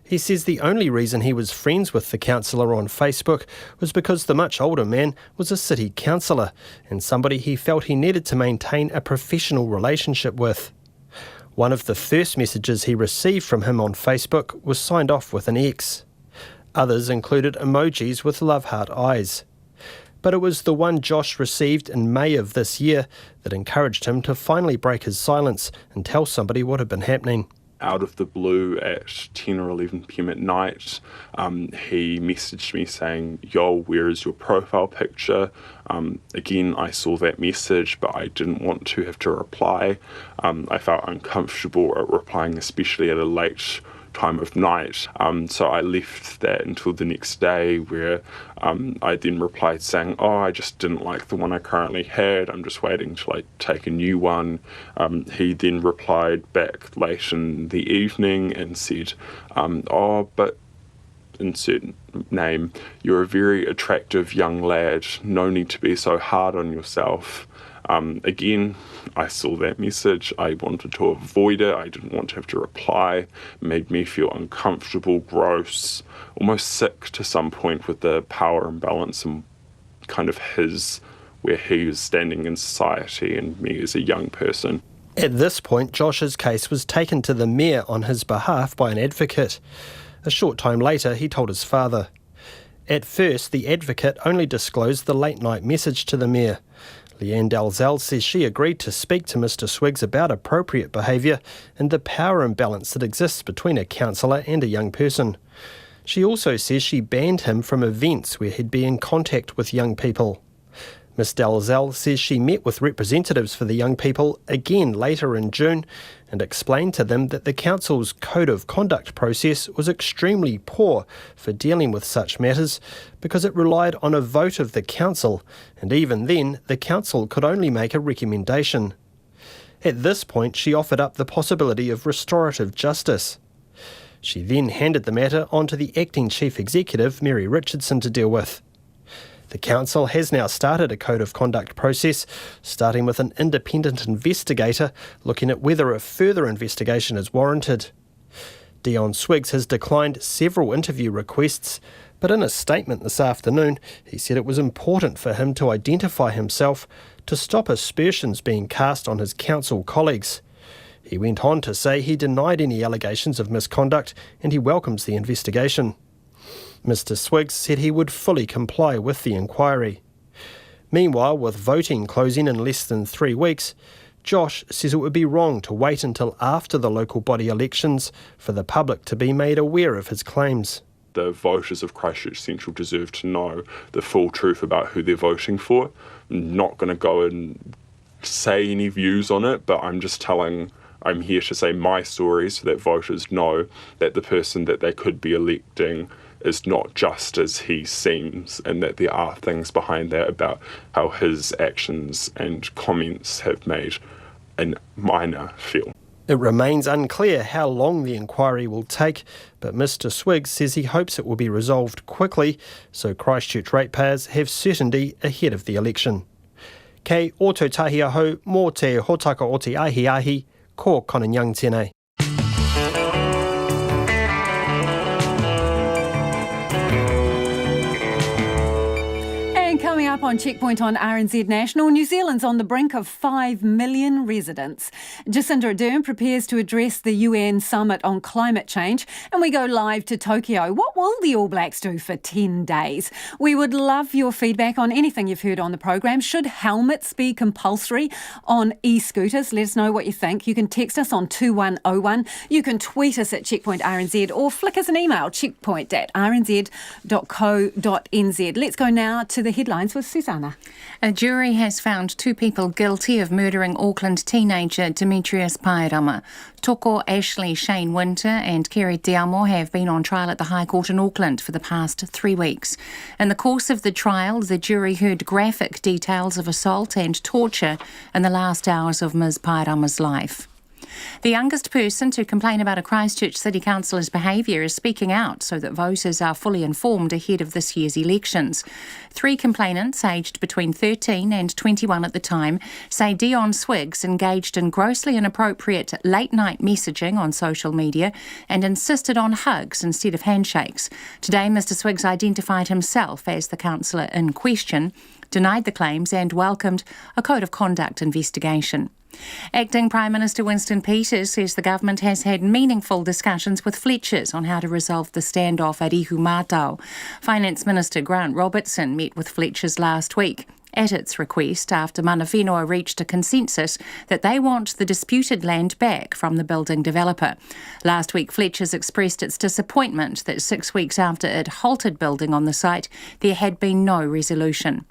He says the only reason he was friends with the councillor on Facebook was because the much older man was a city councillor and somebody he felt he needed to maintain a professional relationship with. One of the first messages he received from him on Facebook was signed off with an X. Others included emojis with love heart eyes. But it was the one Josh received in May of this year that encouraged him to finally break his silence and tell somebody what had been happening. Out of the blue at 10 or 11 p.m. at night, he messaged me saying, yo, where is your profile picture? Again, I saw that message, but I didn't want to have to reply. I felt uncomfortable at replying, especially at a late time of night. So I left that until the next day, where I then replied saying, oh, I just didn't like the one I currently had. I'm just waiting till I take a new one. He then replied back late in the evening and said, oh, but insert name, you're a very attractive young lad. No need to be so hard on yourself. Again, I saw that message. I wanted to avoid it. I didn't want to have to reply. It made me feel uncomfortable, gross, almost sick to some point with the power imbalance and kind of where he was standing in society and me as a young person. At this point, Josh's case was taken to the mayor on his behalf by an advocate. A short time later, he told his father. At first, the advocate only disclosed the late-night message to the mayor. Leanne Dalzell says she agreed to speak to Mr Swiggs about appropriate behaviour and the power imbalance that exists between a councillor and a young person. She also says she banned him from events where he'd be in contact with young people. Ms Dalzell says she met with representatives for the young people again later in June and explained to them that the council's code of conduct process was extremely poor for dealing with such matters because it relied on a vote of the council, and even then the council could only make a recommendation. At this point she offered up the possibility of restorative justice. She then handed the matter on to the acting chief executive, Mary Richardson, to deal with. The council has now started a code of conduct process, starting with an independent investigator looking at whether a further investigation is warranted. Dion Swiggs has declined several interview requests, but in a statement this afternoon, he said it was important for him to identify himself to stop aspersions being cast on his council colleagues. He went on to say he denied any allegations of misconduct and he welcomes the investigation. Mr Swiggs said he would fully comply with the inquiry. Meanwhile, with voting closing in less than 3 weeks, Josh says it would be wrong to wait until after the local body elections for the public to be made aware of his claims. The voters of Christchurch Central deserve to know the full truth about who they're voting for. I'm not going to go and say any views on it, but I'm here to say my story so that voters know that the person that they could be electing is not just as he seems, and that there are things behind that about how his actions and comments have made a minor feel. It remains unclear how long the inquiry will take, but Mr Swiggs says he hopes it will be resolved quickly so Christchurch ratepayers have certainty ahead of the election. Kei o te tahi ahau mō te hotaka o te ahi, ko Konanyang tēnei. Coming up on Checkpoint on RNZ National, New Zealand's on the brink of 5 million residents. Jacinda Ardern prepares to address the UN Summit on Climate Change, and we go live to Tokyo. What will the All Blacks do for 10 days? We would love your feedback on anything you've heard on the programme. Should helmets be compulsory on e-scooters? Let us know what you think. You can text us on 2101. You can tweet us at Checkpoint RNZ or flick us an email, checkpoint@rnz.co.nz. Let's go now to the headlines with Susanna. A jury has found 2 people guilty of murdering Auckland teenager Demetrius Paerama. Toko Ashley Shane Winter and Kerry Diamo have been on trial at the High Court in Auckland for the past 3 weeks. In the course of the trial, the jury heard graphic details of assault and torture in the last hours of Ms Paerama's life. The youngest person to complain about a Christchurch City Councillor's behaviour is speaking out so that voters are fully informed ahead of this year's elections. 3 complainants, aged between 13 and 21 at the time, say Dion Swiggs engaged in grossly inappropriate late-night messaging on social media and insisted on hugs instead of handshakes. Today, Mr Swiggs identified himself as the councillor in question, denied the claims and welcomed a code of conduct investigation. Acting Prime Minister Winston Peters says the government has had meaningful discussions with Fletchers on how to resolve the standoff at Ihumātao. Finance Minister Grant Robertson met with Fletchers last week at its request after Mana Whenua reached a consensus that they want the disputed land back from the building developer. Last week, Fletchers expressed its disappointment that 6 weeks after it halted building on the site, there had been no resolution.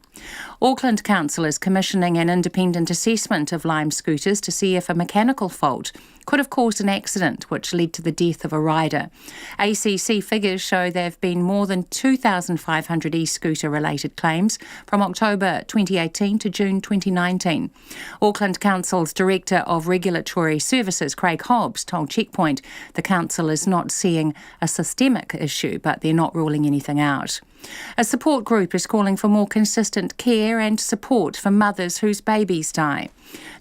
Auckland Council is commissioning an independent assessment of Lime scooters to see if a mechanical fault could have caused an accident which led to the death of a rider. ACC figures show there have been more than 2,500 e-scooter related claims from October 2018 to June 2019. Auckland Council's Director of Regulatory Services, Craig Hobbs, told Checkpoint the council is not seeing a systemic issue, but they're not ruling anything out. A support group is calling for more consistent care and support for mothers whose babies die.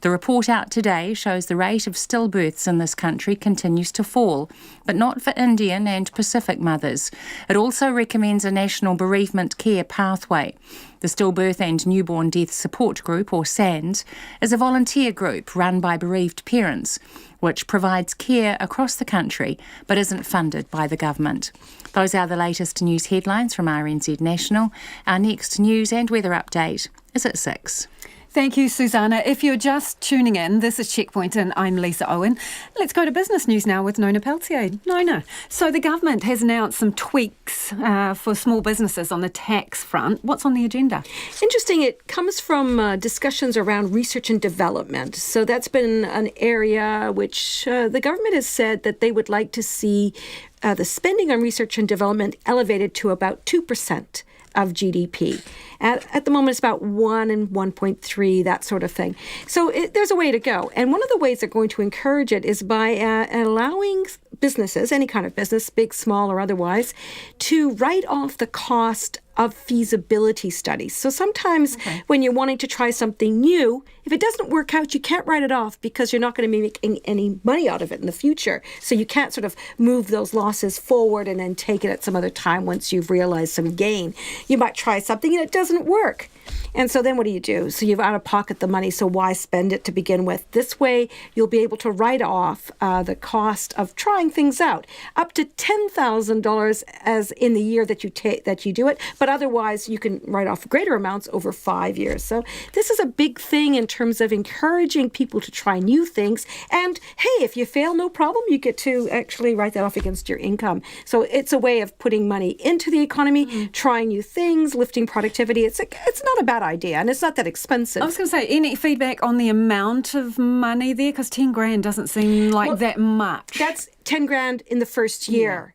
The report out today shows the rate of stillbirths in this country continues to fall, but not for Indian and Pacific mothers. It also recommends a national bereavement care pathway. The Stillbirth and Newborn Death Support Group, or SANS, is a volunteer group run by bereaved parents, which provides care across the country but isn't funded by the government. Those are the latest news headlines from RNZ National. Our next news and weather update is at 6. Thank you, Susanna. If you're just tuning in, this is Checkpoint and I'm Lisa Owen. Let's go to business news now with Nona Peltier. Nona, so the government has announced some tweaks cuts for small businesses on the tax front. What's on the agenda? Interesting. It comes from discussions around research and development. So that's been an area which the government has said that they would like to see the spending on research and development elevated to about 2% of GDP. At the moment, it's about 1 and 1.3, that sort of thing. So there's a way to go. And one of the ways they're going to encourage it is by allowing businesses, any kind of business, big, small, or otherwise, to write off the cost of feasibility studies. So sometimes when you're wanting to try something new, if it doesn't work out, you can't write it off because you're not going to be making any money out of it in the future. So you can't sort of move those losses forward and then take it at some other time once you've realized some gain. You might try something and it doesn't work. And so then what do? So you've out of pocket the money, so why spend it to begin with? This way, you'll be able to write off the cost of trying things out, up to $10,000 as in the year that you do it, but otherwise you can write off greater amounts over 5 years. So this is a big thing in terms of encouraging people to try new things. And hey, if you fail, no problem, you get to actually write that off against your income. So it's a way of putting money into the economy, trying new things, lifting productivity. It's not a bad idea, and it's not that expensive. I was going to say, any feedback on the amount of money there? Because 10 grand doesn't seem like that much. That's 10 grand in the first year.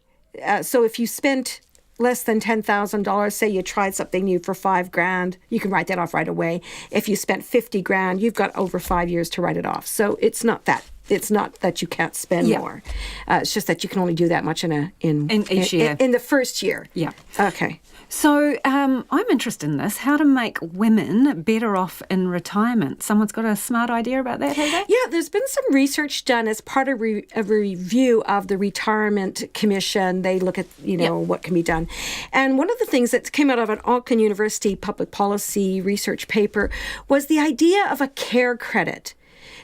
So if you spent less than $10,000, say you tried something new for 5 grand, you can write that off right away. If you spent 50 grand, you've got over 5 years to write it off. So it's not that you can't spend more. It's just that you can only do that much in each year. In the first year. Yeah. Okay. So I'm interested in this, how to make women better off in retirement. Someone's got a smart idea about that, have they? Yeah, there's been some research done as part of a review of the Retirement Commission. They look at, what can be done. And one of the things that came out of an Auckland University public policy research paper was the idea of a care credit.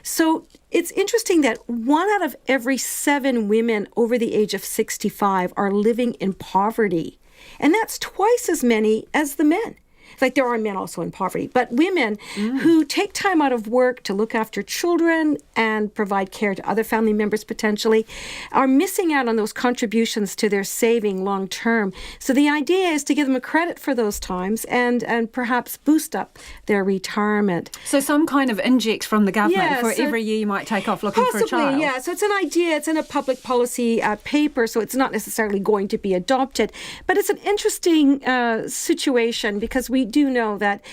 So it's interesting that 1 out of every 7 women over the age of 65 are living in poverty. And that's twice as many as the men. Like there are men also in poverty, but women who take time out of work to look after children and provide care to other family members potentially are missing out on those contributions to their saving long term. So the idea is to give them a credit for those times and perhaps boost up their retirement. So some kind of inject from the government for every year you might take off looking for a child. Yeah. So it's an idea. It's in a public policy paper, so it's not necessarily going to be adopted. But it's an interesting situation because we do know that,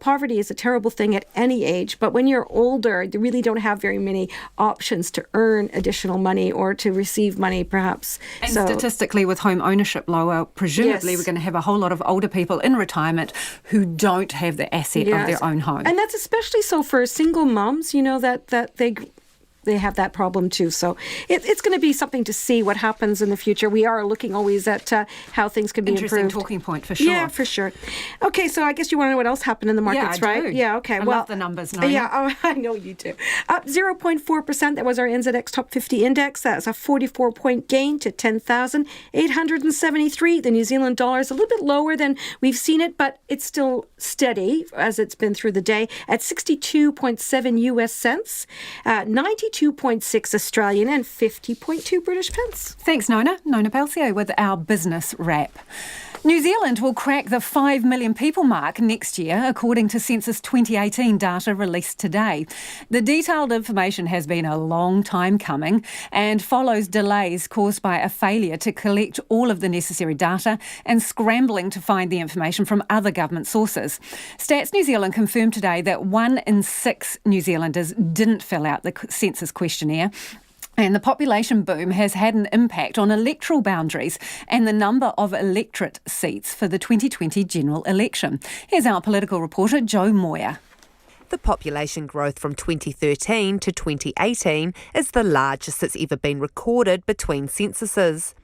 poverty is a terrible thing at any age, but when you're older, you really don't have very many options to earn additional money or to receive money, perhaps. And statistically, with home ownership lower, presumably we're going to have a whole lot of older people in retirement who don't have the asset of their own home. And that's especially so for single mums, that they have that problem too. So it's going to be something to see what happens in the future. We are looking always at how things can be Interesting improved. Talking point for sure. Yeah, for sure. Okay, so I guess you want to know what else happened in the markets, I do. right? Yeah, okay. I love the numbers, Nona. Yeah, I know you do. Up 0.4%. That was our NZX Top 50 Index. That's a 44-point gain to 10,873. The New Zealand dollar is a little bit lower than we've seen it, but it's still steady as it's been through the day at 62.7 US cents, 92.6 Australian and 50.2 British pence. Thanks, Nona. Nona Balsio with our business wrap. New Zealand will crack the 5 million people mark next year, according to Census 2018 data released today. The detailed information has been a long time coming and follows delays caused by a failure to collect all of the necessary data and scrambling to find the information from other government sources. Stats New Zealand confirmed today that 1 in 6 New Zealanders didn't fill out the census questionnaire. And the population boom has had an impact on electoral boundaries and the number of electorate seats for the 2020 general election. Here's our political reporter, Joe Moyer. The population growth from 2013 to 2018 is the largest that's ever been recorded between censuses.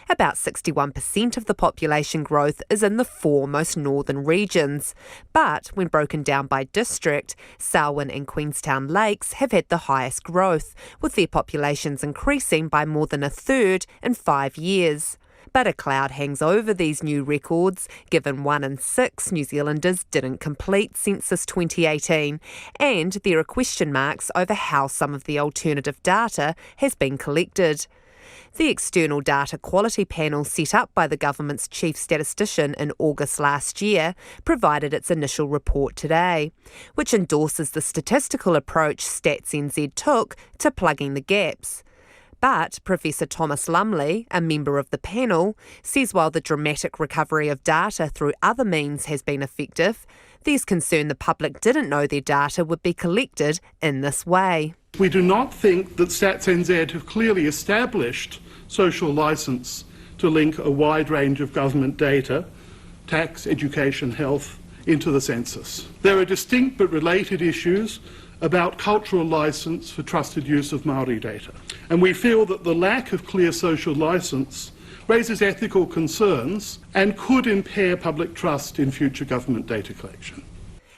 About 61% of the population growth is in the 4 most northern regions. But when broken down by district, Selwyn and Queenstown Lakes have had the highest growth, with their populations increasing by more than a third in 5 years. But a cloud hangs over these new records, given 1 in 6 New Zealanders didn't complete Census 2018, and there are question marks over how some of the alternative data has been collected. The external data quality panel set up by the government's chief statistician in August last year provided its initial report today, which endorses the statistical approach Stats NZ took to plugging the gaps. But Professor Thomas Lumley, a member of the panel, says while the dramatic recovery of data through other means has been effective, there's concern the public didn't know their data would be collected in this way. We do not think that Stats NZ have clearly established social licence to link a wide range of government data, tax, education, health, into the census. There are distinct but related issues about cultural licence for trusted use of Māori data. And we feel that the lack of clear social licence raises ethical concerns and could impair public trust in future government data collection.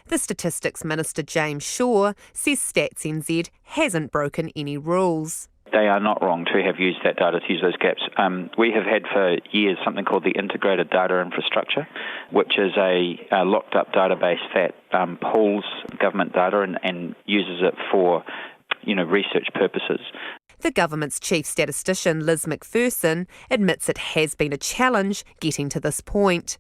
The Statistics Minister James Shaw says Stats NZ hasn't broken any rules. They are not wrong to have used that data to use those gaps. We have had for years something called the Integrated Data Infrastructure, which is a locked-up database that pulls government data and uses it for, research purposes. The government's chief statistician, Liz McPherson, admits it has been a challenge getting to this point.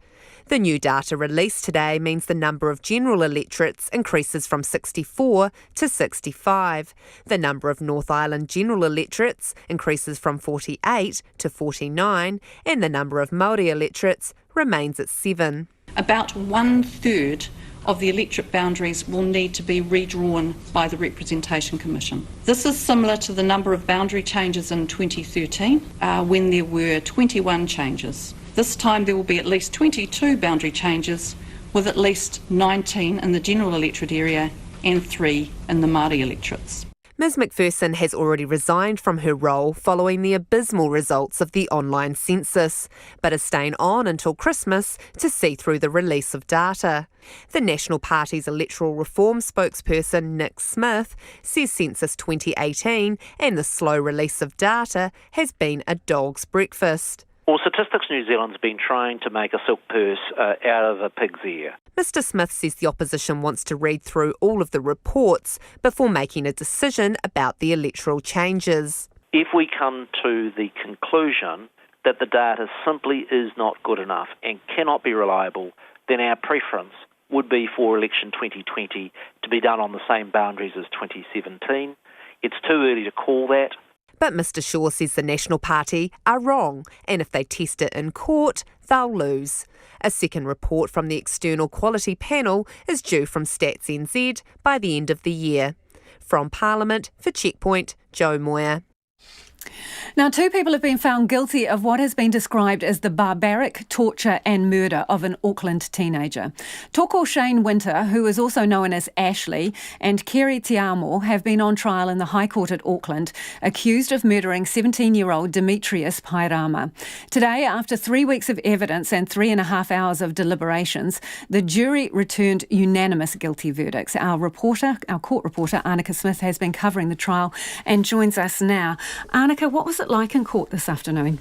The new data released today means the number of general electorates increases from 64 to 65. The number of North Island general electorates increases from 48 to 49, and the number of Māori electorates remains at 7. About 1/3 of the electorate boundaries will need to be redrawn by the Representation Commission. This is similar to the number of boundary changes in 2013, when there were 21 changes. This time there will be at least 22 boundary changes, with at least 19 in the general electorate area and 3 in the Māori electorates. Ms McPherson has already resigned from her role following the abysmal results of the online census, but is staying on until Christmas to see through the release of data. The National Party's electoral reform spokesperson Nick Smith says Census 2018 and the slow release of data has been a dog's breakfast. Well, Statistics New Zealand's been trying to make a silk purse out of a pig's ear. Mr Smith says the opposition wants to read through all of the reports before making a decision about the electoral changes. If we come to the conclusion that the data simply is not good enough and cannot be reliable, then our preference would be for election 2020 to be done on the same boundaries as 2017. It's too early to call that. But Mr Shaw says the National Party are wrong, and if they test it in court, they'll lose. A second report from the external quality panel is due from Stats NZ by the end of the year. From Parliament, for Checkpoint, Joe Moyer. Now, 2 people have been found guilty of what has been described as the barbaric torture and murder of an Auckland teenager. Toko Shane Winter, who is also known as Ashley, and Kerry Tiamo have been on trial in the High Court at Auckland, accused of murdering 17-year-old Demetrius Pairama. Today, after 3 weeks of evidence and 3.5 hours of deliberations, the jury returned unanimous guilty verdicts. Our court reporter, Annika Smith, has been covering the trial and joins us now. Annika, what was it like in court this afternoon?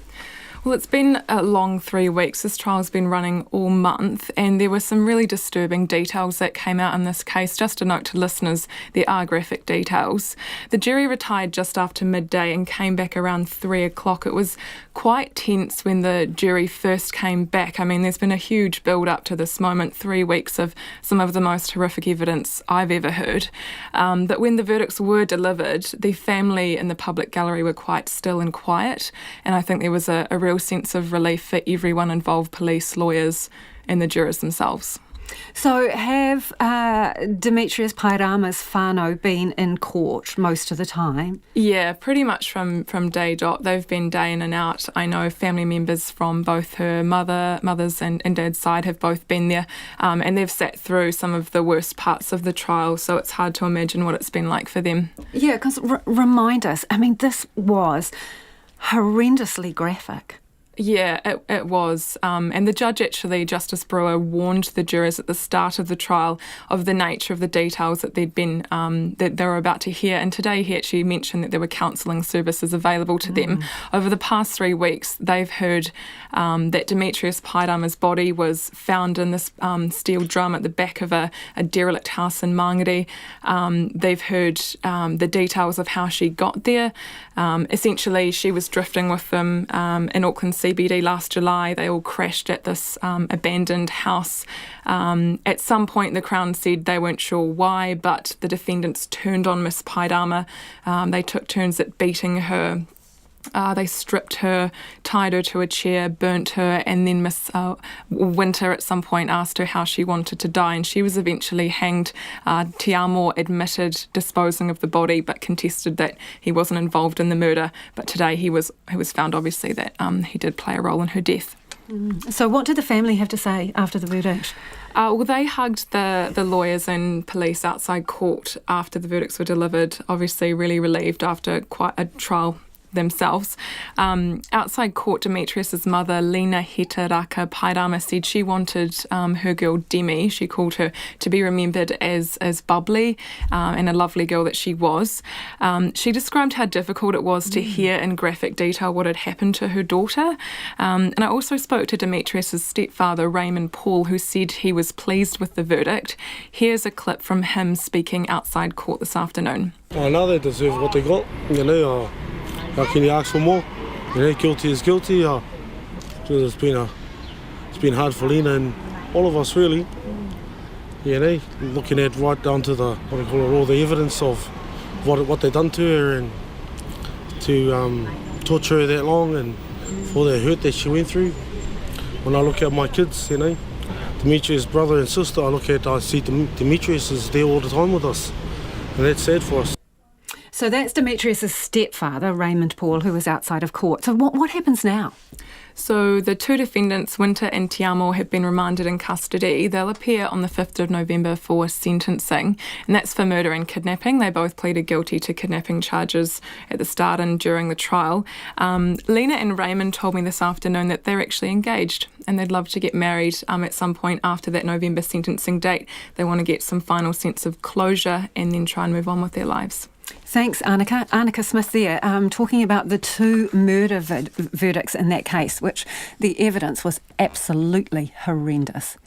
Well, it's been a long 3 weeks. This trial's been running all month, and there were some really disturbing details that came out in this case. Just a note to listeners, there are graphic details. The jury retired just after midday and came back around 3 o'clock. It was quite tense when the jury first came back. I mean, there's been a huge build-up to this moment, 3 weeks of some of the most horrific evidence I've ever heard. But when the verdicts were delivered, the family in the public gallery were quite still and quiet, and I think there was a real sense of relief for everyone involved, police, lawyers and the jurors themselves. So have Demetrius Pairama's whānau been in court most of the time? Yeah, pretty much from day dot. They've been day in and out. I know family members from both her mother's and dad's side have both been there, and they've sat through some of the worst parts of the trial, so it's hard to imagine what it's been like for them. Yeah, because remind us, I mean, this was horrendously graphic. Yeah, it was. And the judge, actually, Justice Brewer, warned the jurors at the start of the trial of the nature of the details that they'd been, that they were about to hear. And today he actually mentioned that there were counselling services available to them. Over the past 3 weeks, they've heard that Demetrius Pairama's body was found in this steel drum at the back of a derelict house in Mangere. They've heard the details of how she got there. Essentially, she was drifting with them in Auckland CBD last July. They all crashed at this abandoned house. At some point, the Crown said they weren't sure why, but the defendants turned on Miss Pairama. They took turns at beating her. They stripped her, tied her to a chair, burnt her, and then Miss Winter at some point asked her how she wanted to die, and she was eventually hanged. Te Amo admitted disposing of the body, but contested that he wasn't involved in the murder. But today he was found, obviously, that he did play a role in her death. So what did the family have to say after the verdict? Well, they hugged the lawyers and police outside court after the verdicts were delivered, obviously really relieved after quite a trial themselves. Outside court, Demetrius's mother, Lena Hetaraka Pairama, said she wanted her girl Demi, she called her, to be remembered as bubbly and a lovely girl that she was. She described how difficult it was to hear in graphic detail what had happened to her daughter. And I also spoke to Demetrius's stepfather, Raymond Paul, who said he was pleased with the verdict. Here's a clip from him speaking outside court this afternoon. I know they deserve what they got, How can you ask for more? Guilty is guilty. It's been hard for Lena and all of us, really. Looking at right down to all the evidence of what they done to her, and to torture her that long, and for the hurt that she went through. When I look at my kids, Demetrius' brother and sister, I see Demetrius is there all the time with us, and that's sad for us. So that's Demetrius' stepfather, Raymond Paul, who was outside of court. So what happens now? So the two defendants, Winter and Te Amo, have been remanded in custody. They'll appear on the 5th of November for sentencing, and that's for murder and kidnapping. They both pleaded guilty to kidnapping charges at the start and during the trial. Lena and Raymond told me this afternoon that they're actually engaged and they'd love to get married at some point after that November sentencing date. They want to get some final sense of closure and then try and move on with their lives. Thanks, Annika. Annika Smith there, talking about the two murder verdicts in that case, which the evidence was absolutely horrendous.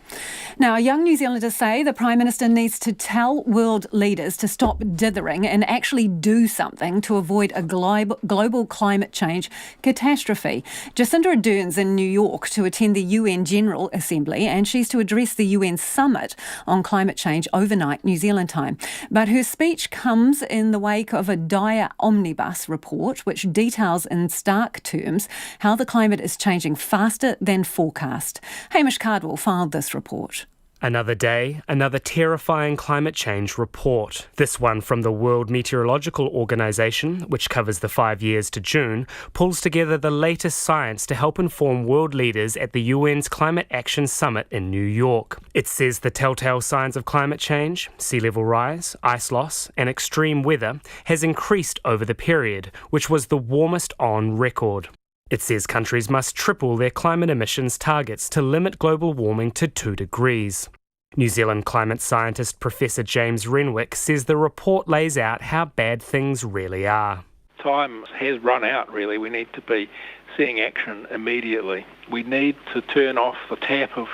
Now, young New Zealanders say the Prime Minister needs to tell world leaders to stop dithering and actually do something to avoid a global climate change catastrophe. Jacinda Ardern's in New York to attend the UN General Assembly, and she's to address the UN Summit on climate change overnight New Zealand time. But her speech comes in the wake of a dire omnibus report which details in stark terms how the climate is changing faster than forecast. Hamish Cardwell filed this report. Another day, another terrifying climate change report. This one from the World Meteorological Organization, which covers the 5 years to June, pulls together the latest science to help inform world leaders at the UN's Climate Action Summit in New York. It says the telltale signs of climate change, sea level rise, ice loss, and extreme weather has increased over the period, which was the warmest on record. It says countries must triple their climate emissions targets to limit global warming to 2 degrees. New Zealand climate scientist Professor James Renwick says the report lays out how bad things really are. Time has run out, really. We need to be seeing action immediately. We need to turn off the tap of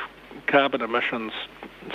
carbon emissions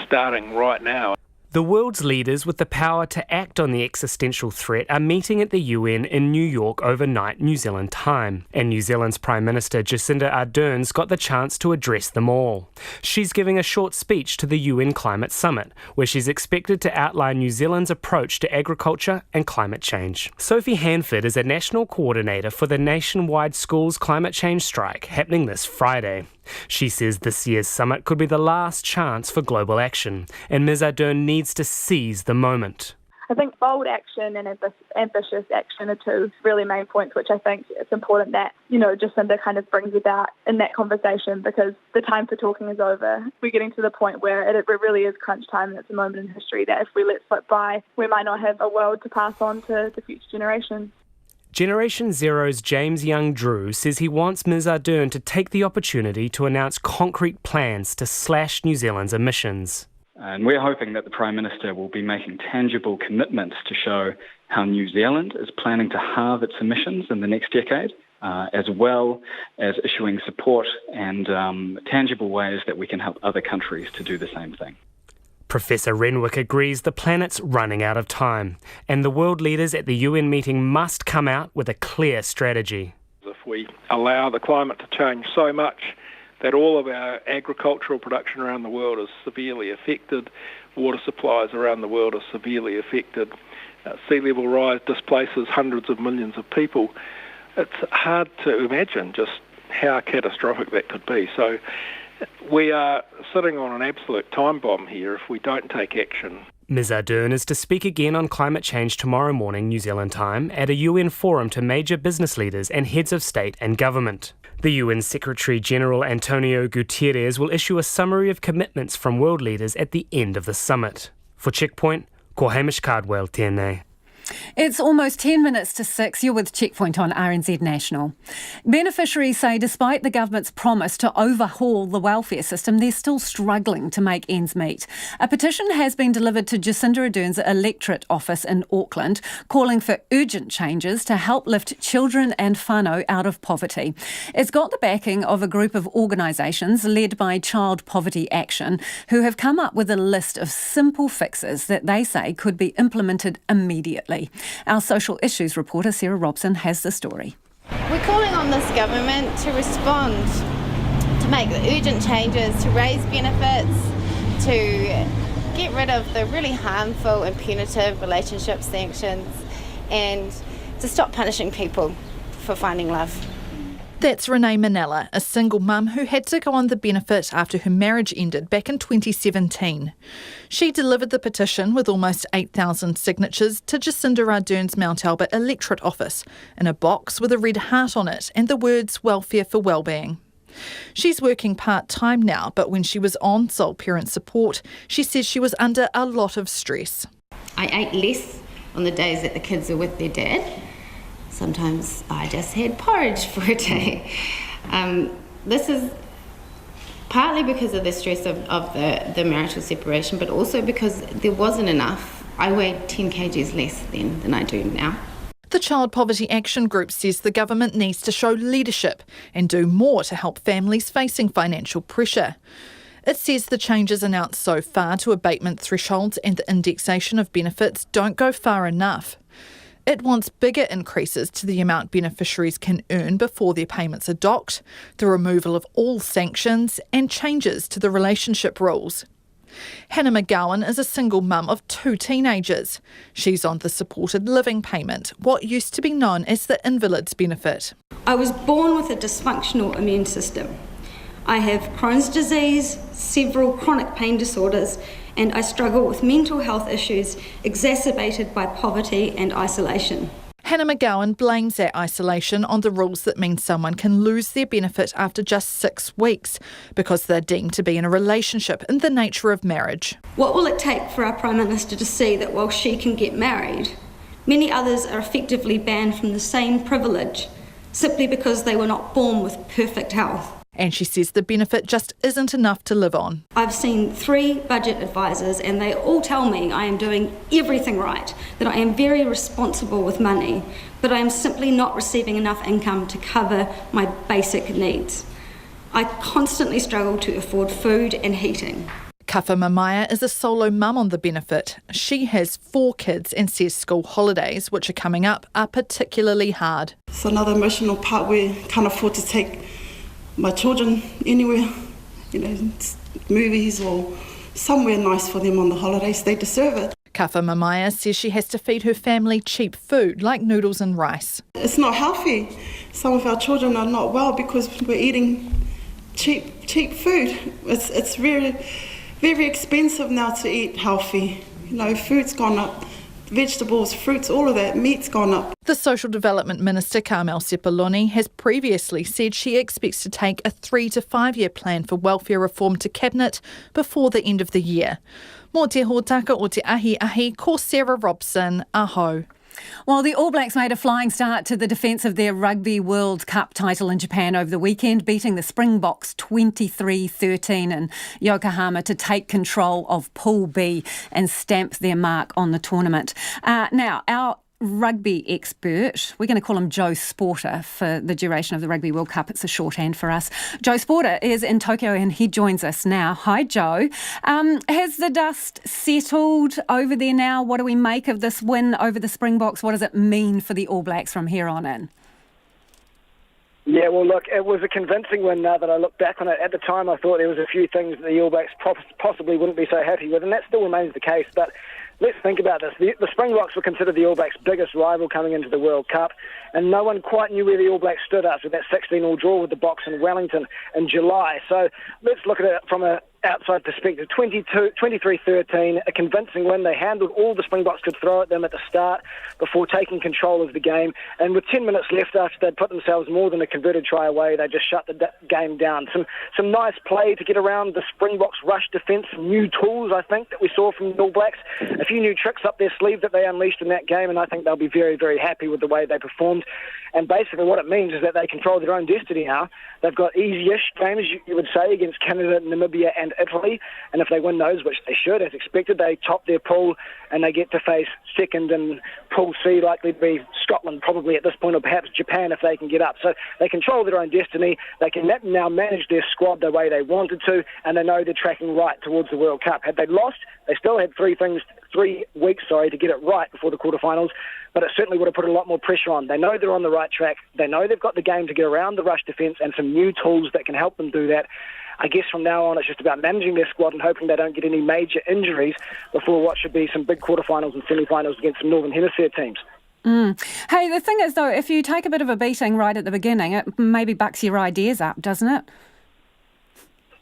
starting right now. The world's leaders with the power to act on the existential threat are meeting at the UN in New York overnight New Zealand time, and New Zealand's Prime Minister Jacinda Ardern's got the chance to address them all. She's giving a short speech to the UN Climate Summit, where she's expected to outline New Zealand's approach to agriculture and climate change. Sophie Hanford is a national coordinator for the nationwide schools climate change strike happening this Friday. She says this year's summit could be the last chance for global action, and Ms Ardern needs to seize the moment. I think bold action and ambitious action are two really main points, which I think it's important that, Jacinda kind of brings about in that conversation, because the time for talking is over. We're getting to the point where it really is crunch time, and it's a moment in history that if we let slip by, we might not have a world to pass on to future generations. Generation Zero's James Young-Drew says he wants Ms Ardern to take the opportunity to announce concrete plans to slash New Zealand's emissions. And we're hoping that the Prime Minister will be making tangible commitments to show how New Zealand is planning to halve its emissions in the next decade, as well as issuing support and tangible ways that we can help other countries to do the same thing. Professor Renwick agrees the planet's running out of time, and the world leaders at the UN meeting must come out with a clear strategy. If we allow the climate to change so much that all of our agricultural production around the world is severely affected, water supplies around the world are severely affected, sea level rise displaces hundreds of millions of people, it's hard to imagine just how catastrophic that could be. So we are sitting on an absolute time bomb here if we don't take action. Ms Ardern is to speak again on climate change tomorrow morning New Zealand time at a UN forum to major business leaders and heads of state and government. The UN Secretary-General Antonio Guterres will issue a summary of commitments from world leaders at the end of the summit. For Checkpoint, ko Hamish Cardwell tēnei. It's almost 10 minutes to 6. You're with Checkpoint on RNZ National. Beneficiaries say despite the government's promise to overhaul the welfare system, they're still struggling to make ends meet. A petition has been delivered to Jacinda Ardern's electorate office in Auckland, calling for urgent changes to help lift children and whānau out of poverty. It's got the backing of a group of organisations led by Child Poverty Action, who have come up with a list of simple fixes that they say could be implemented immediately. Our social issues reporter Sarah Robson has the story. We're calling on this government to respond, to make the urgent changes, to raise benefits, to get rid of the really harmful and punitive relationship sanctions, and to stop punishing people for finding love. That's Renee Manella, a single mum who had to go on the benefit after her marriage ended back in 2017. She delivered the petition with almost 8,000 signatures to Jacinda Ardern's Mount Albert electorate office in a box with a red heart on it and the words welfare for wellbeing. She's working part-time now, but when she was on sole parent support, she says she was under a lot of stress. I ate less on the days that the kids were with their dad. Sometimes I just had porridge for a day. This is partly because of the stress of the marital separation, but also because there wasn't enough. I weighed 10 kgs less then than I do now. The Child Poverty Action Group says the government needs to show leadership and do more to help families facing financial pressure. It says the changes announced so far to abatement thresholds and the indexation of benefits don't go far enough. It wants bigger increases to the amount beneficiaries can earn before their payments are docked, the removal of all sanctions, and changes to the relationship rules. Hannah McGowan is a single mum of 2 teenagers. She's on the supported living payment, what used to be known as the invalid's benefit. I was born with a dysfunctional immune system. I have Crohn's disease, several chronic pain disorders, and I struggle with mental health issues exacerbated by poverty and isolation. Hannah McGowan blames that isolation on the rules that mean someone can lose their benefit after just 6 weeks because they're deemed to be in a relationship in the nature of marriage. What will it take for our Prime Minister to see that while she can get married, many others are effectively banned from the same privilege simply because they were not born with perfect health? And she says the benefit just isn't enough to live on. I've seen 3 budget advisors and they all tell me I am doing everything right, that I am very responsible with money, but I am simply not receiving enough income to cover my basic needs. I constantly struggle to afford food and heating. Kafa Mamaya is a solo mum on the benefit. She has 4 kids and says school holidays, which are coming up, are particularly hard. It's another emotional part where I can't afford to take my children anywhere, movies or somewhere nice for them on the holidays. They deserve it. Kafa Mamaya says she has to feed her family cheap food like noodles and rice. It's not healthy. Some of our children are not well because we're eating cheap food. It's very, very expensive now to eat healthy. Food's gone up. Vegetables, fruits, all of that, meat's gone up. The Social Development Minister, Carmel Sepuloni, has previously said she expects to take a 3 to 5 year plan for welfare reform to Cabinet before the end of the year. Mō te hōtaka o te ahi, ko Sarah Robson, aho. Well, the All Blacks made a flying start to the defence of their Rugby World Cup title in Japan over the weekend, beating the Springboks 23-13 in Yokohama to take control of Pool B and stamp their mark on the tournament. Now, our rugby expert. We're going to call him Joe Sporter for the duration of the Rugby World Cup. It's a shorthand for us. Joe Sporter is in Tokyo and he joins us now. Hi, Joe. Has the dust settled over there now? What do we make of this win over the Springboks? What does it mean for the All Blacks from here on in? Yeah, well, look, it was a convincing win now that I look back on it. At the time, I thought there was a few things that the All Blacks possibly wouldn't be so happy with, and that still remains the case. But let's think about this. The Springboks were considered the All Blacks' biggest rival coming into the World Cup, and no one quite knew where the All Blacks stood after that 16-all draw with the Boks in Wellington in July. So let's look at it from an outside perspective. 23-13, a convincing win. They handled all the Springboks could throw at them at the start before taking control of the game. And with 10 minutes left after they'd put themselves more than a converted try away, they just shut the game down. Some nice play to get around the Springboks' rush defence, some new tools, I think, that we saw from the All Blacks. A few new tricks up their sleeve that they unleashed in that game, and I think they'll be very, very happy with the way they performed. And basically what it means is that they control their own destiny now. They've got easy-ish games, you would say, against Canada, Namibia and Italy. And if they win those, which they should, as expected, they top their pool and they get to face second in Pool C, likely to be Scotland probably at this point, or perhaps Japan if they can get up. So they control their own destiny. They can now manage their squad the way they wanted to, and they know they're tracking right towards the World Cup. Had they lost, they still had 3 weeks to get it right before the quarterfinals, but it certainly would have put a lot more pressure on. They know they're on the right track. They know they've got the game to get around the rush defence and some new tools that can help them do that. I guess from now on it's just about managing their squad and hoping they don't get any major injuries before what should be some big quarterfinals and semi-finals against some Northern Hemisphere teams. Hey, the thing is, though, if you take a bit of a beating right at the beginning, it maybe bucks your ideas up, doesn't it?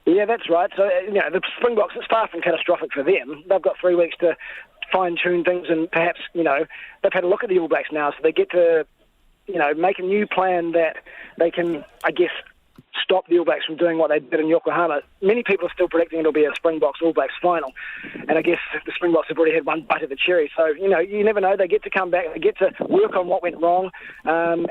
Yeah, that's right. So, the Springboks, it's far from catastrophic for them. They've got 3 weeks to fine-tune things and perhaps, they've had a look at the All Blacks now, so they get to, make a new plan that they can, I guess, stop the All Blacks from doing what they did in Yokohama. Many people are still predicting it'll be a Springboks All Blacks final, and I guess the Springboks have already had one bite of the cherry. So you never know. They get to come back, they get to work on what went wrong, and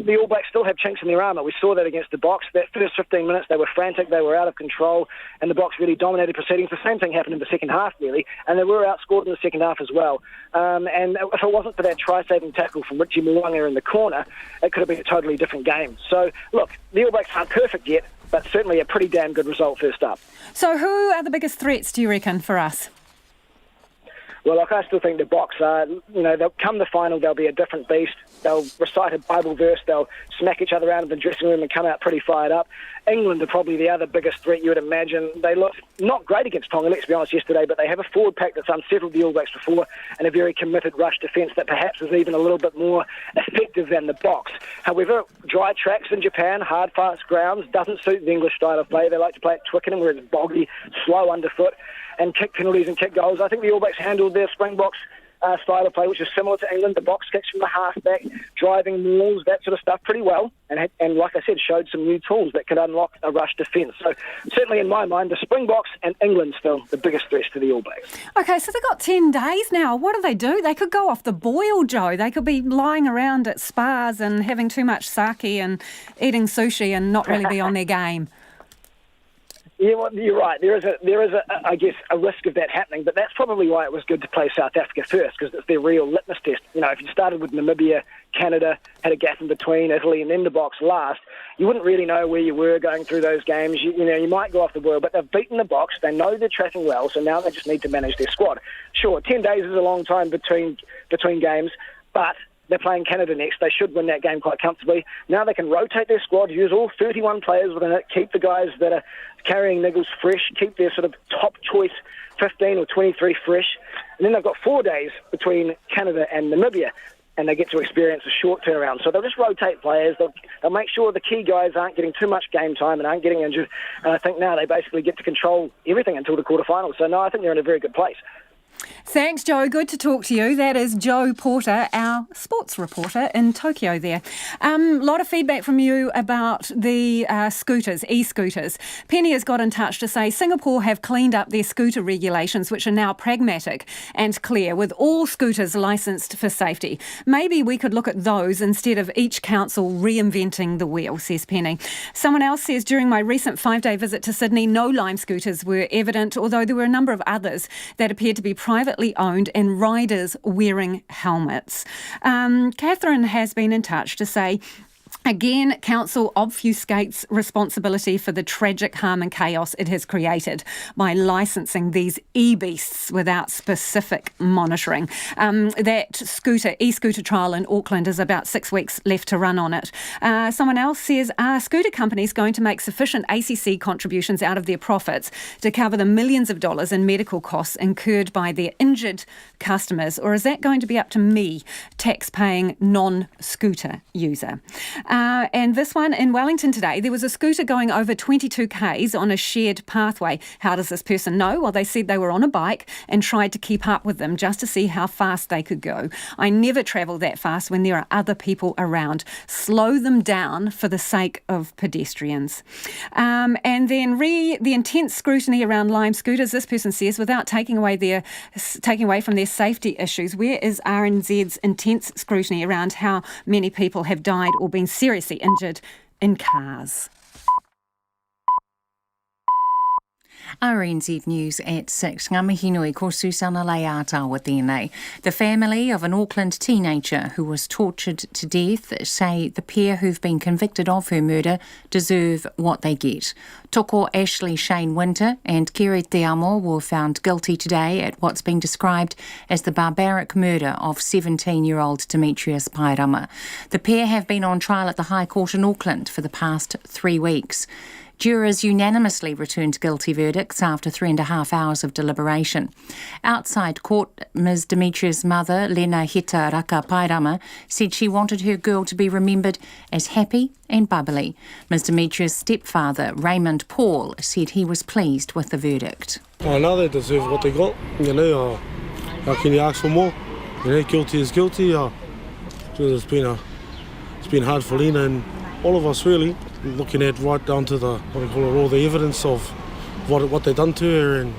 the All Blacks still have chinks in their armour. We saw that against the Boks. That first 15 minutes they were frantic, they were out of control, and the Boks really dominated proceedings. The same thing happened in the second half, really, and they were outscored in the second half as well. And if it wasn't for that try-saving tackle from Richie Mwanga in the corner, it could have been a totally different game. So look, the All Blacks aren't perfect yet, but certainly a pretty damn good result first up. So who are the biggest threats, do you reckon, for us? Well, look, I still think the Boks are, they'll come the final, they'll be a different beast. They'll recite a Bible verse, they'll smack each other out in the dressing room and come out pretty fired up. England are probably the other biggest threat you would imagine. They look not great against Tonga, let's be honest, yesterday, but they have a forward pack that's unsettled the All Blacks before and a very committed rush defence that perhaps is even a little bit more effective than the Boks. However, dry tracks in Japan, hard, fast grounds, doesn't suit the English style of play. They like to play at Twickenham where it's boggy, slow underfoot, and kick penalties and kick goals. I think the All Blacks handled their Springboks style of play, which is similar to England. The box kicks from the halfback, driving mauls, that sort of stuff pretty well. And like I said, showed some new tools that could unlock a rush defence. So certainly in my mind, the Springboks and England still the biggest threats to the All Blacks. Okay, so they've got 10 days now. What do? They could go off the boil, Joe. They could be lying around at spas and having too much sake and eating sushi and not really be on their game. Yeah, well, you're right. There is I guess, a risk of that happening, but that's probably why it was good to play South Africa first, because it's their real litmus test. If you started with Namibia, Canada, had a gap in between, Italy, and then the Boks last, you wouldn't really know where you were going through those games. You might go off the boil, but they've beaten the Boks. They know they're tracking well, so now they just need to manage their squad. Sure, 10 days is a long time between games, but they're playing Canada next. They should win that game quite comfortably. Now they can rotate their squad, use all 31 players within it, keep the guys that are carrying niggles fresh, keep their sort of top choice 15 or 23 fresh. And then they've got 4 days between Canada and Namibia, and they get to experience a short turnaround. So they'll just rotate players. They'll make sure the key guys aren't getting too much game time and aren't getting injured. And I think now they basically get to control everything until the quarterfinals. So no, I think they're in a very good place. Thanks, Joe. Good to talk to you. That is Joe Porter, our sports reporter in Tokyo there. A lot of feedback from you about the scooters, e-scooters. Penny has got in touch to say Singapore have cleaned up their scooter regulations, which are now pragmatic and clear, with all scooters licensed for safety. Maybe we could look at those instead of each council reinventing the wheel, says Penny. Someone else says, during my recent 5-day visit to Sydney, no Lime scooters were evident, although there were a number of others that appeared to be privately owned and riders wearing helmets. Catherine has been in touch to say, again, council obfuscates responsibility for the tragic harm and chaos it has created by licensing these e-beasts without specific monitoring. That e-scooter trial in Auckland is about 6 weeks left to run on it. Someone else says, are scooter companies going to make sufficient ACC contributions out of their profits to cover the millions of dollars in medical costs incurred by their injured customers, or is that going to be up to me, tax-paying non-scooter user? And this one in Wellington today, there was a scooter going over 22 k's on a shared pathway. How does this person know? Well, they said they were on a bike and tried to keep up with them just to see how fast they could go. I never travel that fast when there are other people around. Slow them down for the sake of pedestrians. And then the intense scrutiny around Lime scooters, this person says, without taking away from their safety issues, where is RNZ's intense scrutiny around how many people have died or been seriously injured in cars? RNZ News at 6. Ngā mihi nui ko Susana Leata tēnei. The family of an Auckland teenager who was tortured to death say the pair who've been convicted of her murder deserve what they get. Toko Ashley Shane Winter and Kere Te Amo were found guilty today at what's been described as the barbaric murder of 17-year-old Demetrius Pairama. The pair have been on trial at the High Court in Auckland for the past 3 weeks. Jurors unanimously returned guilty verdicts after 3.5 hours of deliberation. Outside court, Ms. Demetrius' mother, Lena Hita Raka Pairama, said she wanted her girl to be remembered as happy and bubbly. Ms. Demetrius' stepfather, Raymond Paul, said he was pleased with the verdict. I know they deserve what they got, how can you ask for more? Guilty is guilty. It's been hard for Lena and all of us really, looking at right down to all the evidence of what they've done to her and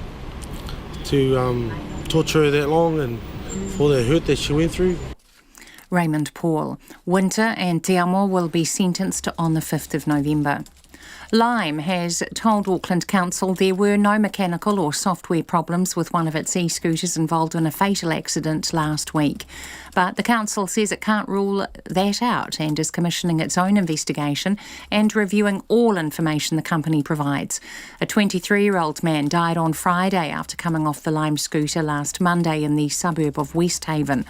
to torture her that long and for the hurt that she went through. Raymond Paul. Winter and Te Amo will be sentenced on the 5th of November. Lime has told Auckland Council there were no mechanical or software problems with one of its e-scooters involved in a fatal accident last week. But the council says it can't rule that out and is commissioning its own investigation and reviewing all information the company provides. A 23-year-old man died on Friday after coming off the Lime scooter last Monday in the suburb of Westhaven.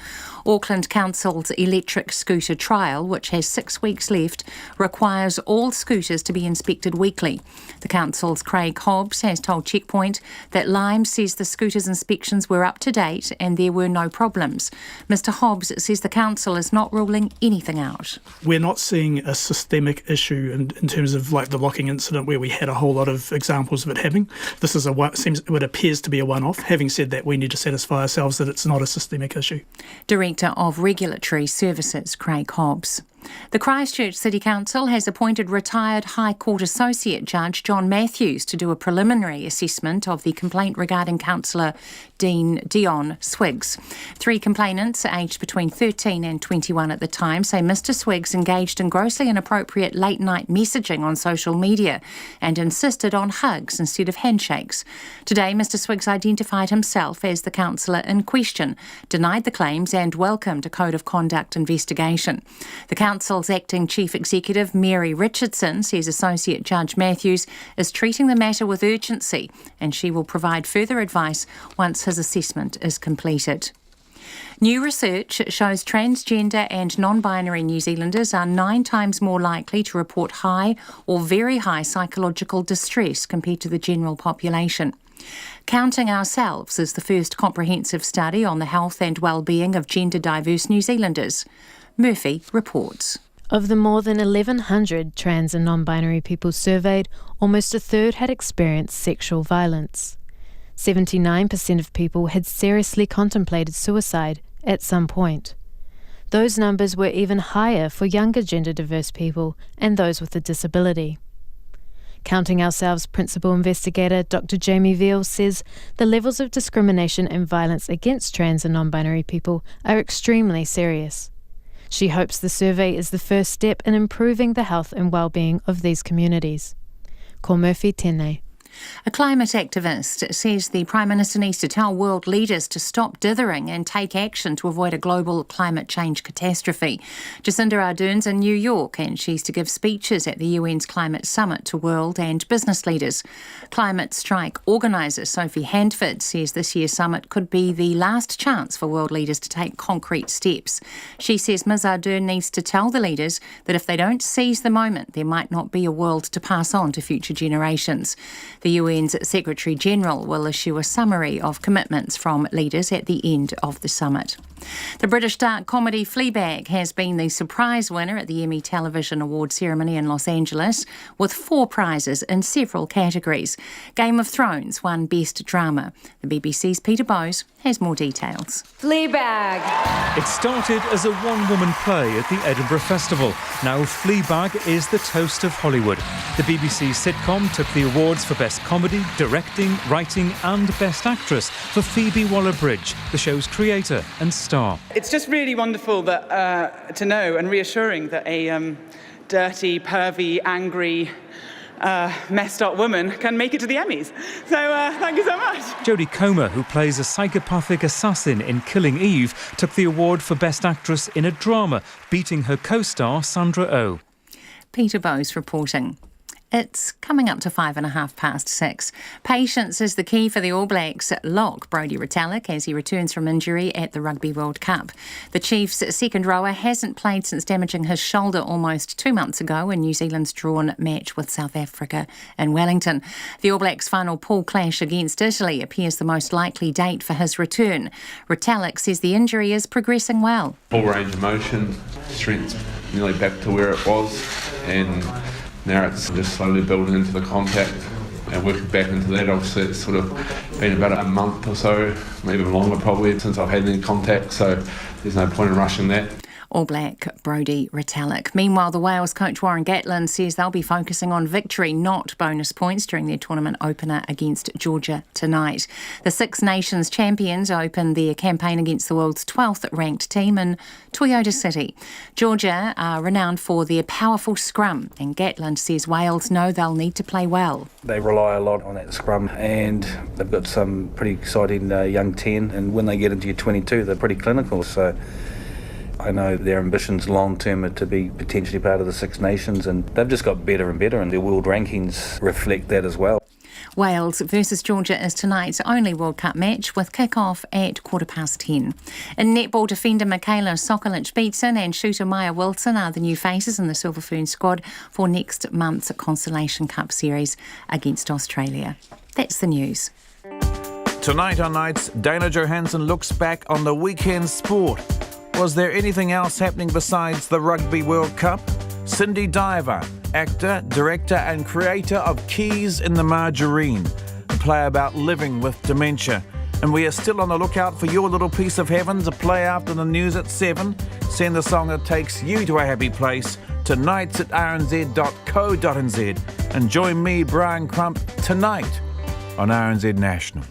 Auckland Council's electric scooter trial, which has 6 weeks left, requires all scooters to be inspected weekly. The council's Craig Hobbs has told Checkpoint that Lime says the scooter's inspections were up to date and there were no problems. Mr Hobbs says the council is not ruling anything out. We're not seeing a systemic issue in terms of like the locking incident where we had a whole lot of examples of it happening. This is it appears to be a one-off. Having said that, we need to satisfy ourselves that it's not a systemic issue. Director of Regulatory Services, Craig Hobbs. The Christchurch City Council has appointed retired High Court Associate Judge John Matthews to do a preliminary assessment of the complaint regarding Councillor Dion Swiggs. 3 complainants, aged between 13 and 21 at the time, say Mr Swiggs engaged in grossly inappropriate late-night messaging on social media and insisted on hugs instead of handshakes. Today, Mr Swiggs identified himself as the councillor in question, denied the claims and welcomed a Code of Conduct investigation. The Council's acting chief executive, Mary Richardson, says Associate Judge Matthews is treating the matter with urgency and she will provide further advice once his assessment is completed. New research shows transgender and non-binary New Zealanders are 9 times more likely to report high or very high psychological distress compared to the general population. Counting Ourselves is the first comprehensive study on the health and well-being of gender-diverse New Zealanders. Murphy reports. Of the more than 1,100 trans and non-binary people surveyed, almost a third had experienced sexual violence. 79% of people had seriously contemplated suicide at some point. Those numbers were even higher for younger gender-diverse people and those with a disability. Counting Ourselves principal investigator Dr. Jamie Veal says the levels of discrimination and violence against trans and non-binary people are extremely serious. She hopes the survey is the first step in improving the health and well-being of these communities. Ko Murphy tēnei. A climate activist says the Prime Minister needs to tell world leaders to stop dithering and take action to avoid a global climate change catastrophe. Jacinda Ardern's in New York and she's to give speeches at the UN's Climate Summit to world and business leaders. Climate Strike organiser Sophie Handford says this year's summit could be the last chance for world leaders to take concrete steps. She says Ms Ardern needs to tell the leaders that if they don't seize the moment, there might not be a world to pass on to future generations. The UN's Secretary-General will issue a summary of commitments from leaders at the end of the summit. The British dark comedy Fleabag has been the surprise winner at the Emmy Television Award ceremony in Los Angeles, with 4 prizes in several categories. Game of Thrones won Best Drama. The BBC's Peter Bowes has more details. Fleabag. It started as a one-woman play at the Edinburgh Festival. Now Fleabag is the toast of Hollywood. The BBC sitcom took the awards for Best Comedy, Directing, Writing and Best Actress for Phoebe Waller-Bridge, the show's creator and star. It's just really wonderful that to know and reassuring that a dirty, pervy, angry, messed up woman can make it to the Emmys. So thank you so much. Jodie Comer, who plays a psychopathic assassin in Killing Eve, took the award for Best Actress in a Drama, beating her co-star Sandra Oh. Peter Bowes reporting. It's coming up to 6:05. Patience is the key for the All Blacks lock Brodie Retallick as he returns from injury at the Rugby World Cup. The Chiefs' second rower hasn't played since damaging his shoulder almost 2 months ago in New Zealand's drawn match with South Africa in Wellington. The All Blacks' final pool clash against Italy appears the most likely date for his return. Retallick says the injury is progressing well. Full range of motion, strength's nearly back to where it was, and now it's just slowly building into the contact and working back into that. Obviously it's sort of been about a month or so, maybe longer probably, since I've had any contact, so there's no point in rushing that. All Black Brodie Retallick. Meanwhile, the Wales coach Warren Gatland says they'll be focusing on victory, not bonus points, during their tournament opener against Georgia tonight. The Six Nations champions open their campaign against the world's 12th ranked team in Toyota City. Georgia are renowned for their powerful scrum, and Gatland says Wales know they'll need to play well. They rely a lot on that scrum, and they've got some pretty exciting young 10, and when they get into your 22, they're pretty clinical, so I know their ambitions long-term are to be potentially part of the Six Nations, and they've just got better and better, and their world rankings reflect that as well. Wales versus Georgia is tonight's only World Cup match, with kick-off at 10:15. In netball, defender Michaela Sokolic-Beatson and shooter Maya Wilson are the new faces in the Silver Ferns squad for next month's Consolation Cup series against Australia. That's the news. Tonight on Nights, Dana Johansson looks back on the weekend's sport. Was there anything else happening besides the Rugby World Cup? Cindy Diver, actor, director and creator of Keys in the Margarine, a play about living with dementia. And we are still on the lookout for your little piece of heaven to play after the news at 7. Send the song that takes you to a happy place to nights@rnz.co.nz and join me, Brian Crump, tonight on RNZ National.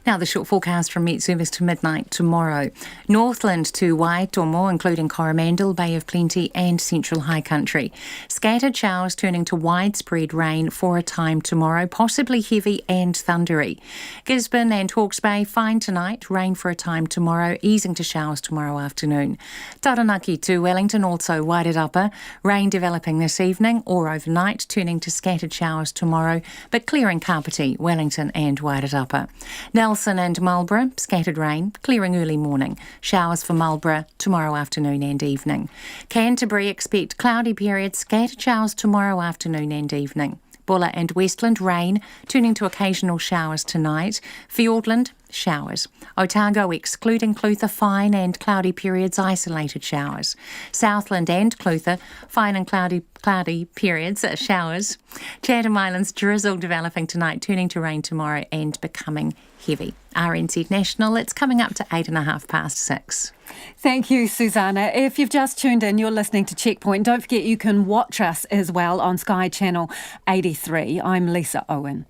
Now the short forecast from Met Service to midnight tomorrow. Northland to Waitomo, including Coromandel, Bay of Plenty and Central High Country. Scattered showers turning to widespread rain for a time tomorrow, possibly heavy and thundery. Gisborne and Hawke's Bay, fine tonight, rain for a time tomorrow, easing to showers tomorrow afternoon. Taranaki to Wellington, also Wairarapa, rain developing this evening or overnight, turning to scattered showers tomorrow, but clearing Kapiti, Wellington and Wairarapa. Nelson and Marlborough, scattered rain, clearing early morning. Showers for Marlborough tomorrow afternoon and evening. Canterbury, expect cloudy periods, scattered showers tomorrow afternoon and evening. Bulla and Westland, rain, turning to occasional showers tonight. Fiordland, showers. Otago, excluding Clutha, fine and cloudy periods, isolated showers. Southland and Clutha, fine and cloudy periods, showers. Chatham Islands, drizzle developing tonight, turning to rain tomorrow and becoming heavy. RNZ National, it's coming up to 6:08. Thank you, Susanna. If you've just tuned in, you're listening to Checkpoint. Don't forget you can watch us as well on Sky Channel 83. I'm Lisa Owen.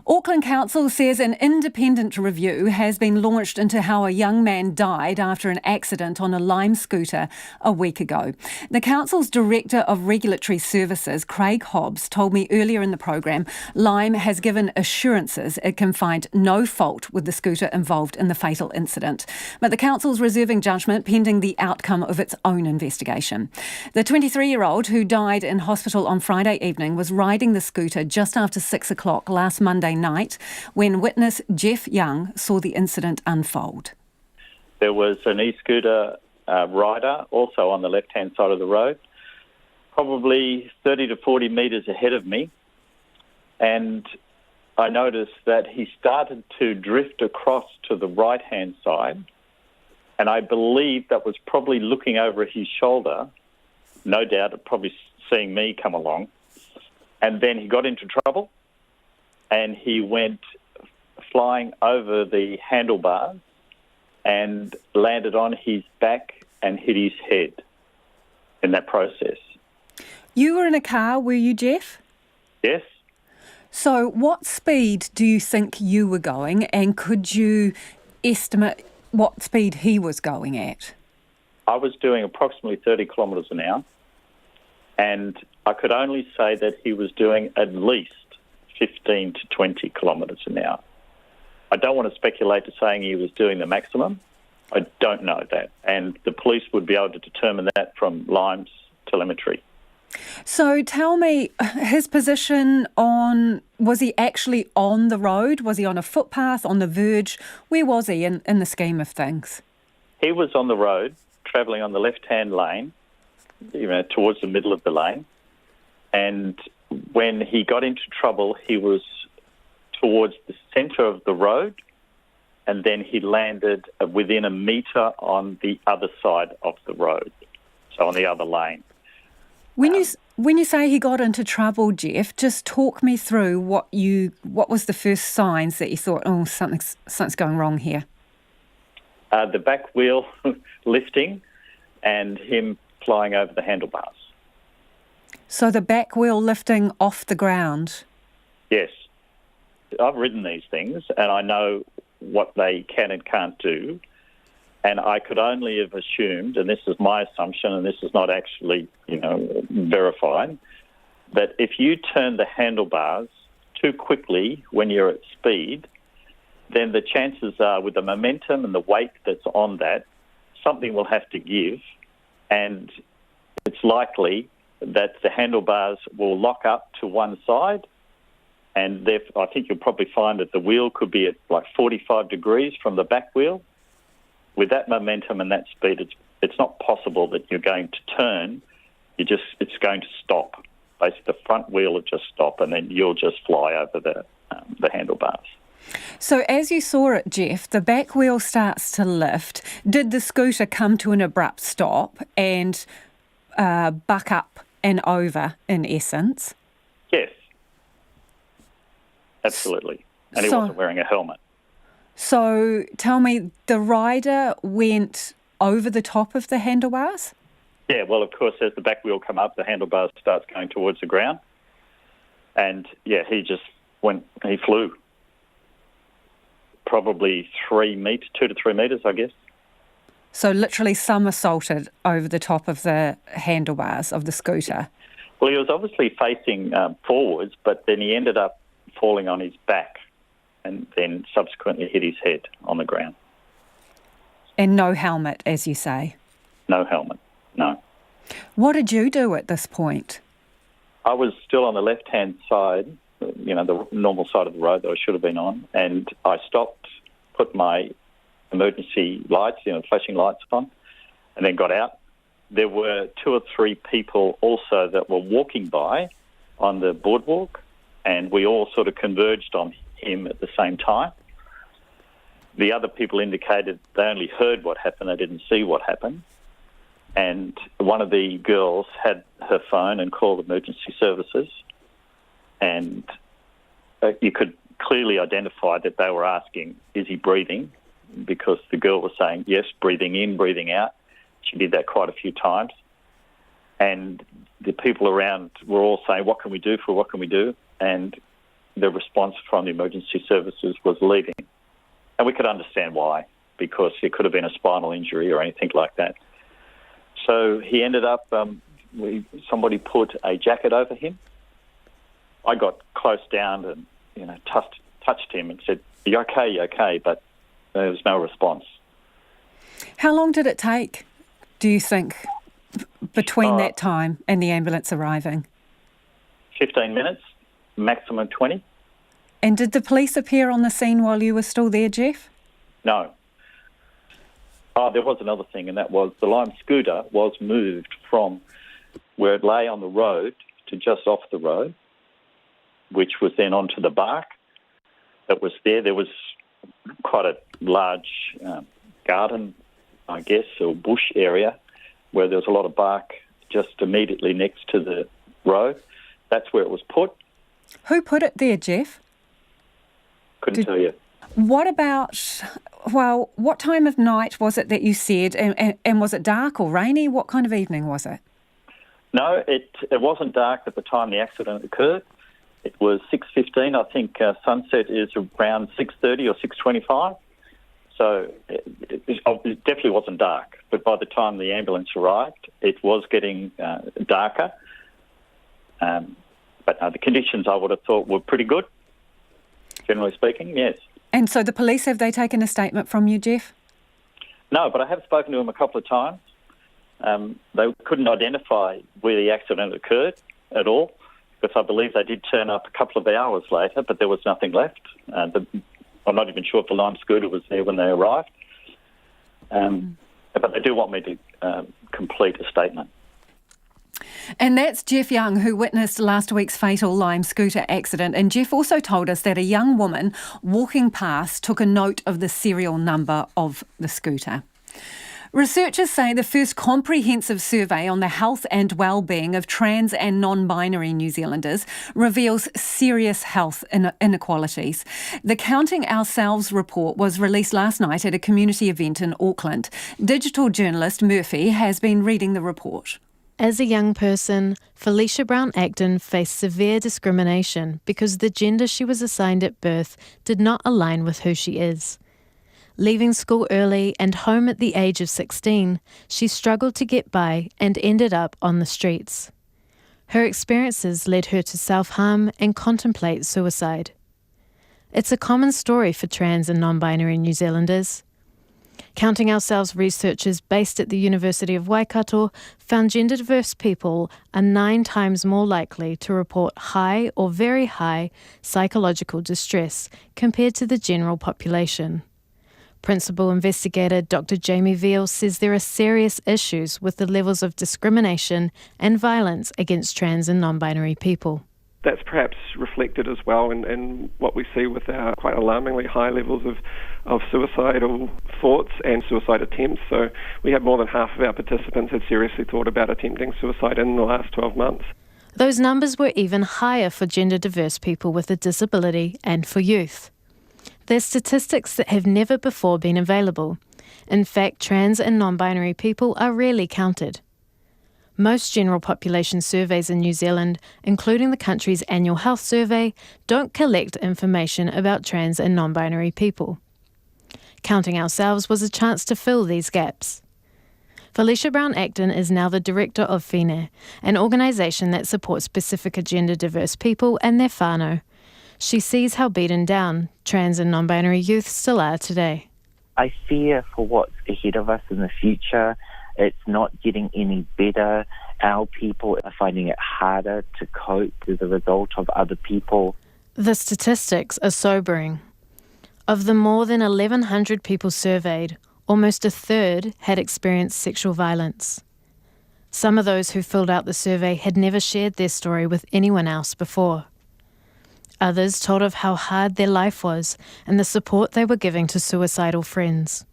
Auckland Council says an independent review has been launched into how a young man died after an accident on a Lime scooter a week ago. The Council's Director of Regulatory Services, Craig Hobbs, told me earlier in the programme Lime has given assurances it can find no fault with the scooter involved in the fatal incident. But the Council's reserving judgment pending the outcome of its own investigation. The 23-year-old who died in hospital on Friday evening was riding the scooter just after 6 o'clock last Monday night when witness Jeff Young saw the incident unfold. There was an e-scooter rider also on the left-hand side of the road, probably 30 to 40 metres ahead of me, and I noticed that he started to drift across to the right-hand side, and I believe that was probably looking over his shoulder, no doubt probably seeing me come along, and then he got into trouble and he went flying over the handlebars and landed on his back and hit his head in that process. You were in a car, were you, Jeff? Yes. So what speed do you think you were going, and could you estimate what speed he was going at? I was doing approximately 30 kilometres an hour, and I could only say that he was doing at least 15 to 20 kilometres an hour. I don't want to speculate to saying he was doing the maximum. I don't know that. And the police would be able to determine that from Lime's telemetry. So tell me, his position was he actually on the road? Was he on a footpath, on the verge? Where was he in the scheme of things? He was on the road, travelling on the left-hand lane, towards the middle of the lane. And when he got into trouble, he was towards the centre of the road, and then he landed within a metre on the other side of the road, so on the other lane. When you say he got into trouble, Jeff, just talk me through what was the first signs that you thought, oh, something's going wrong here? The back wheel lifting and him flying over the handlebars. So the back wheel lifting off the ground? Yes. I've ridden these things and I know what they can and can't do. And I could only have assumed, and this is my assumption, and this is not actually, verified, that if you turn the handlebars too quickly when you're at speed, then the chances are with the momentum and the weight that's on that, something will have to give, and it's likely that the handlebars will lock up to one side, and I think you'll probably find that the wheel could be at like 45 degrees from the back wheel. With that momentum and that speed, it's not possible that you're going to turn. It's going to stop. Basically, the front wheel will just stop, and then you'll just fly over the handlebars. So as you saw it, Jeff, the back wheel starts to lift. Did the scooter come to an abrupt stop and buck up and over, in essence? Yes, absolutely. And he wasn't wearing a helmet. So tell me, the rider went over the top of the handlebars? Yeah, well, of course, as the back wheel come up, the handlebars starts going towards the ground. And, yeah, he flew. Probably 2 to 3 metres, I guess. So literally somersaulted over the top of the handlebars of the scooter? Well, he was obviously facing forwards, but then he ended up falling on his back and then subsequently hit his head on the ground. And no helmet, as you say? No helmet, no. What did you do at this point? I was still on the left-hand side, the normal side of the road that I should have been on, and I stopped, put my emergency lights, flashing lights on, and then got out. There were 2 or 3 people also that were walking by on the boardwalk, and we all sort of converged on him at the same time. The other people indicated they only heard what happened, they didn't see what happened. And one of the girls had her phone and called emergency services, and you could clearly identify that they were asking, is he breathing? Because the girl was saying, yes, breathing in, breathing out. She did that quite a few times. And the people around were all saying, what can we do for, what can we do? And the response from the emergency services was leaving. And we could understand why, because it could have been a spinal injury or anything like that. So he ended up, somebody put a jacket over him. I got close down and, touched him and said, "You okay, you okay?" But there was no response. How long did it take, do you think, between that time and the ambulance arriving? 15 minutes, maximum 20. And did the police appear on the scene while you were still there, Jeff? No. There was another thing, and that was the Lime scooter was moved from where it lay on the road to just off the road, which was then onto the bark that was there. There was quite a large garden, I guess, or bush area where there was a lot of bark just immediately next to the road. That's where it was put. Who put it there, Jeff? Couldn't tell you. What about, what time of night was it that you said, and was it dark or rainy? What kind of evening was it? No, it wasn't dark at the time the accident occurred. It was 6:15. I think sunset is around 6:30 or 6:25. So it definitely wasn't dark. But by the time the ambulance arrived, it was getting darker. But the conditions I would have thought were pretty good, generally speaking, yes. And so the police, have they taken a statement from you, Jeff? No, but I have spoken to them a couple of times. They couldn't identify where the accident occurred at all, because I believe they did turn up a couple of hours later, but there was nothing left. I'm not even sure if the Lime scooter was there when they arrived. But they do want me to complete a statement. And that's Jeff Young, who witnessed last week's fatal Lime scooter accident. And Jeff also told us that a young woman walking past took a note of the serial number of the scooter. Researchers say the first comprehensive survey on the health and well-being of trans and non-binary New Zealanders reveals serious health inequalities. The Counting Ourselves report was released last night at a community event in Auckland. Digital journalist Murphy has been reading the report. As a young person, Felicia Brown-Acton faced severe discrimination because the gender she was assigned at birth did not align with who she is. Leaving school early and home at the age of 16, she struggled to get by and ended up on the streets. Her experiences led her to self-harm and contemplate suicide. It's a common story for trans and non-binary New Zealanders. Counting Ourselves researchers based at the University of Waikato found gender-diverse people are 9 times more likely to report high or very high psychological distress compared to the general population. Principal investigator Dr. Jamie Veal says there are serious issues with the levels of discrimination and violence against trans and non-binary people. That's perhaps reflected as well in what we see with our quite alarmingly high levels of suicidal thoughts and suicide attempts. So we have more than half of our participants had seriously thought about attempting suicide in the last 12 months. Those numbers were even higher for gender-diverse people with a disability and for youth. They're statistics that have never before been available. In fact, trans and non-binary people are rarely counted. Most general population surveys in New Zealand, including the country's annual health survey, don't collect information about trans and non-binary people. Counting Ourselves was a chance to fill these gaps. Felicia Brown-Acton is now the director of FINE, an organisation that supports Pacifica gender-diverse people and their whānau. She sees how beaten down trans and non-binary youth still are today. I fear for what's ahead of us in the future. It's not getting any better. Our people are finding it harder to cope as a result of other people. The statistics are sobering. Of the more than 1,100 people surveyed, almost a third had experienced sexual violence. Some of those who filled out the survey had never shared their story with anyone else before. Others told of how hard their life was and the support they were giving to suicidal friends.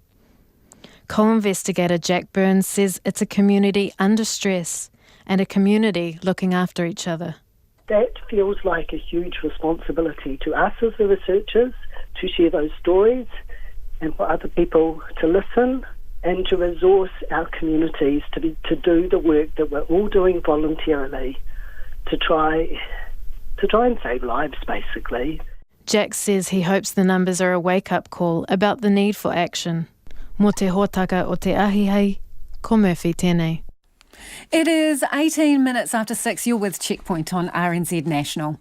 Co-investigator Jack Burns says it's a community under stress and a community looking after each other. That feels like a huge responsibility to us as the researchers to share those stories and for other people to listen and to resource our communities to do the work that we're all doing voluntarily to try and save lives, basically. Jack says he hopes the numbers are a wake-up call about the need for action. Mō te hōtaka o te ahihei, ko Murphy tēnei. It is 18 minutes after 6. You're with Checkpoint on RNZ National.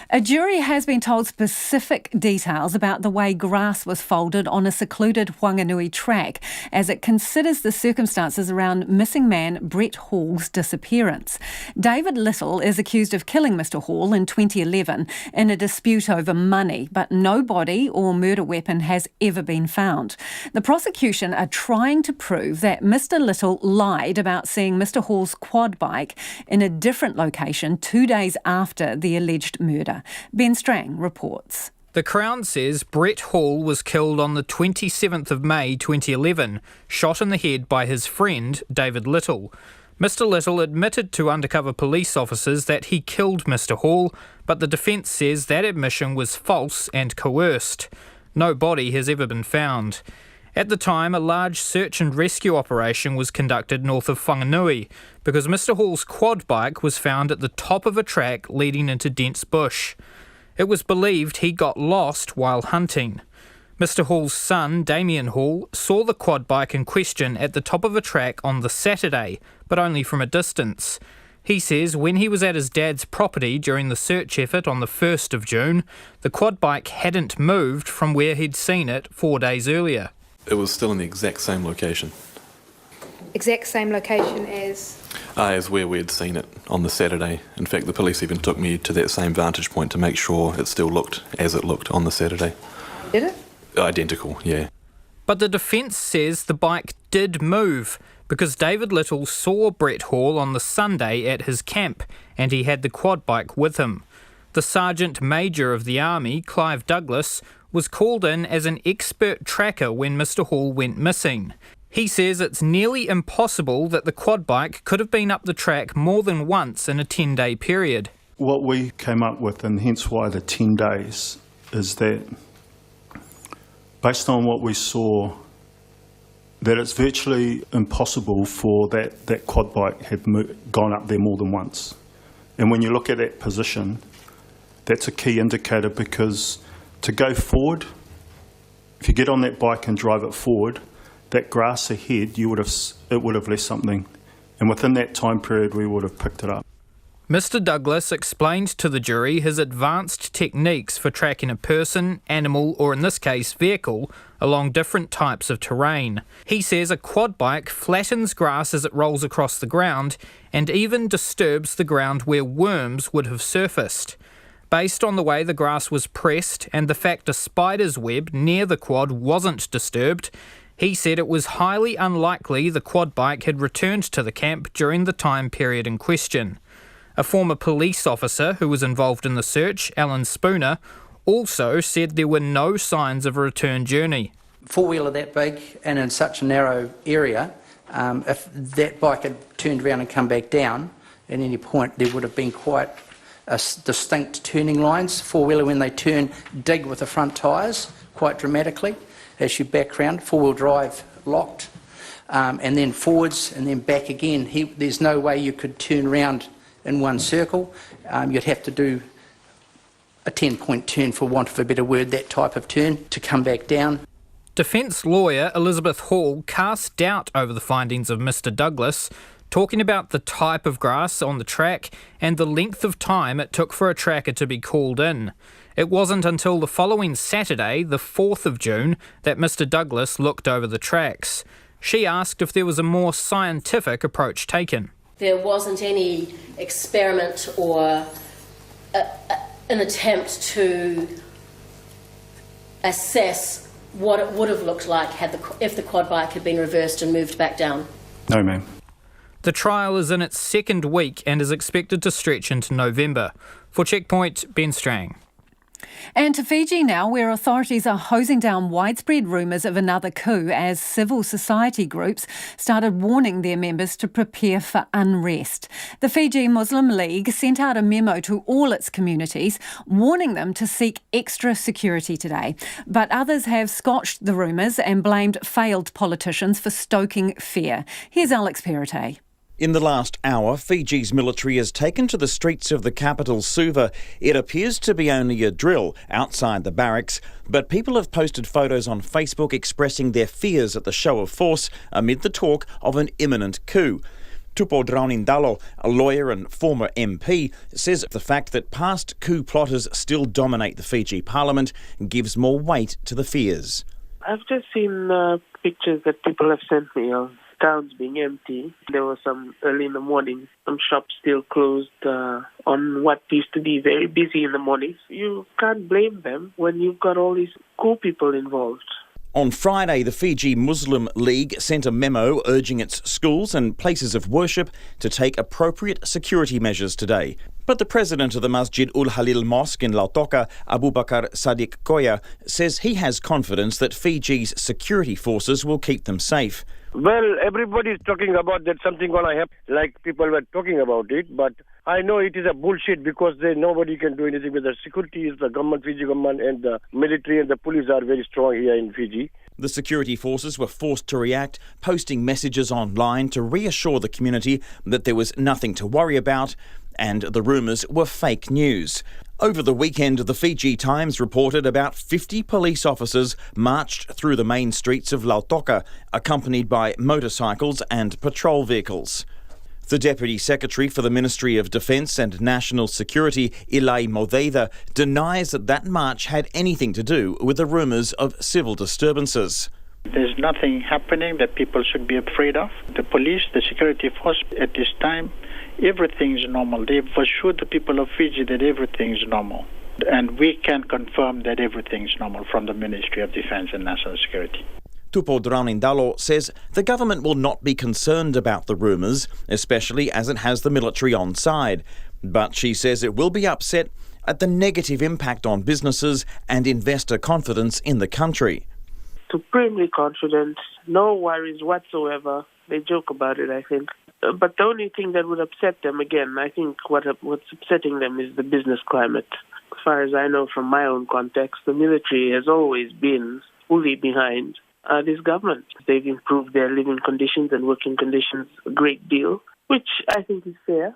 A jury has been told specific details about the way grass was folded on a secluded Whanganui track as it considers the circumstances around missing man Brett Hall's disappearance. David Little is accused of killing Mr Hall in 2011 in a dispute over money, but no body or murder weapon has ever been found. The prosecution are trying to prove that Mr Little lied about seeing Mr Hall's quad bike in a different location 2 days after the alleged murder. Ben Strang reports. The Crown says Brett Hall was killed on the 27th of May 2011, shot in the head by his friend David Little. Mr Little admitted to undercover police officers that he killed Mr Hall, but the defence says that admission was false and coerced. No body has ever been found. At the time, a large search and rescue operation was conducted north of Whanganui because Mr Hall's quad bike was found at the top of a track leading into dense bush. It was believed he got lost while hunting. Mr Hall's son, Damien Hall, saw the quad bike in question at the top of a track on the Saturday, but only from a distance. He says when he was at his dad's property during the search effort on the 1st of June, the quad bike hadn't moved from where he'd seen it 4 days earlier. It was still in the exact same location. Exact same location as where we had seen it on the Saturday. In fact, the police even took me to that same vantage point to make sure it still looked as it looked on the Saturday. Did it? Identical, yeah. But the defence says the bike did move because David Little saw Brett Hall on the Sunday at his camp and he had the quad bike with him. The Sergeant Major of the Army, Clive Douglas, was called in as an expert tracker when Mr Hall went missing. He says it's nearly impossible that the quad bike could have been up the track more than once in a 10-day period. What we came up with, and hence why the 10 days, is that based on what we saw, that it's virtually impossible for that quad bike had gone up there more than once. And when you look at that position, that's a key indicator because to go forward, if you get on that bike and drive it forward, that grass ahead, it would have left something. And within that time period, we would have picked it up. Mr Douglas explained to the jury his advanced techniques for tracking a person, animal, or in this case, vehicle, along different types of terrain. He says a quad bike flattens grass as it rolls across the ground and even disturbs the ground where worms would have surfaced. Based on the way the grass was pressed and the fact a spider's web near the quad wasn't disturbed, he said it was highly unlikely the quad bike had returned to the camp during the time period in question. A former police officer who was involved in the search, Alan Spooner, also said there were no signs of a return journey. Four-wheeler that big and in such a narrow area, if that bike had turned around and come back down at any point, there would have been quite distinct turning lines. Four-wheeler, when they turn, dig with the front tyres quite dramatically as you back round. Four-wheel drive locked, and then forwards and then back again. There's no way you could turn round in one circle. You'd have to do a 10-point turn, for want of a better word, that type of turn, to come back down. Defence lawyer Elizabeth Hall cast doubt over the findings of Mr Douglas, talking about the type of grass on the track and the length of time it took for a tracker to be called in. It wasn't until the following Saturday, the 4th of June, that Mr Douglas looked over the tracks. She asked if there was a more scientific approach taken. There wasn't any experiment or an attempt to assess what it would have looked like if the quad bike had been reversed and moved back down. No, ma'am. The trial is in its second week and is expected to stretch into November. For Checkpoint, Ben Strang. And to Fiji now, where authorities are hosing down widespread rumours of another coup as civil society groups started warning their members to prepare for unrest. The Fiji Muslim League sent out a memo to all its communities, warning them to seek extra security today. But others have scotched the rumours and blamed failed politicians for stoking fear. Here's Alex Perrottet. In the last hour, Fiji's military has taken to the streets of the capital, Suva. It appears to be only a drill outside the barracks, but people have posted photos on Facebook expressing their fears at the show of force amid the talk of an imminent coup. Tupo Draunindalo, a lawyer and former MP, says the fact that past coup plotters still dominate the Fiji parliament gives more weight to the fears. I've just seen pictures that people have sent me of towns being empty. There was some early in the morning, some shops still closed on what used to be very busy in the mornings. You can't blame them when you've got all these cool people involved. On Friday, the Fiji Muslim League sent a memo urging its schools and places of worship to take appropriate security measures today. But the president of the Masjid ul Halil Mosque in Lautoka, Abu Bakar Sadiq Koya, says he has confidence that Fiji's security forces will keep them safe. Well, everybody's talking about that something going to happen, like people were talking about it, but I know it is a bullshit because nobody can do anything with the security. The government, Fiji government, and the military and the police are very strong here in Fiji. The security forces were forced to react, posting messages online to reassure the community that there was nothing to worry about and the rumours were fake news. Over the weekend, the Fiji Times reported about 50 police officers marched through the main streets of Lautoka, accompanied by motorcycles and patrol vehicles. The Deputy Secretary for the Ministry of Defence and National Security, Ilai Modeida, denies that march had anything to do with the rumours of civil disturbances. There's nothing happening that people should be afraid of. The police, the security force at this time, everything's normal. They've assured the people of Fiji that everything's normal. And we can confirm that everything's normal from the Ministry of Defence and National Security. Tupo Draunindalo says the government will not be concerned about the rumours, especially as it has the military on side. But she says it will be upset at the negative impact on businesses and investor confidence in the country. Supremely confident, no worries whatsoever. They joke about it, I think. But the only thing that would upset them, again, I think what's upsetting them is the business climate. As far as I know from my own context, the military has always been fully behind this government. They've improved their living conditions and working conditions a great deal, which I think is fair.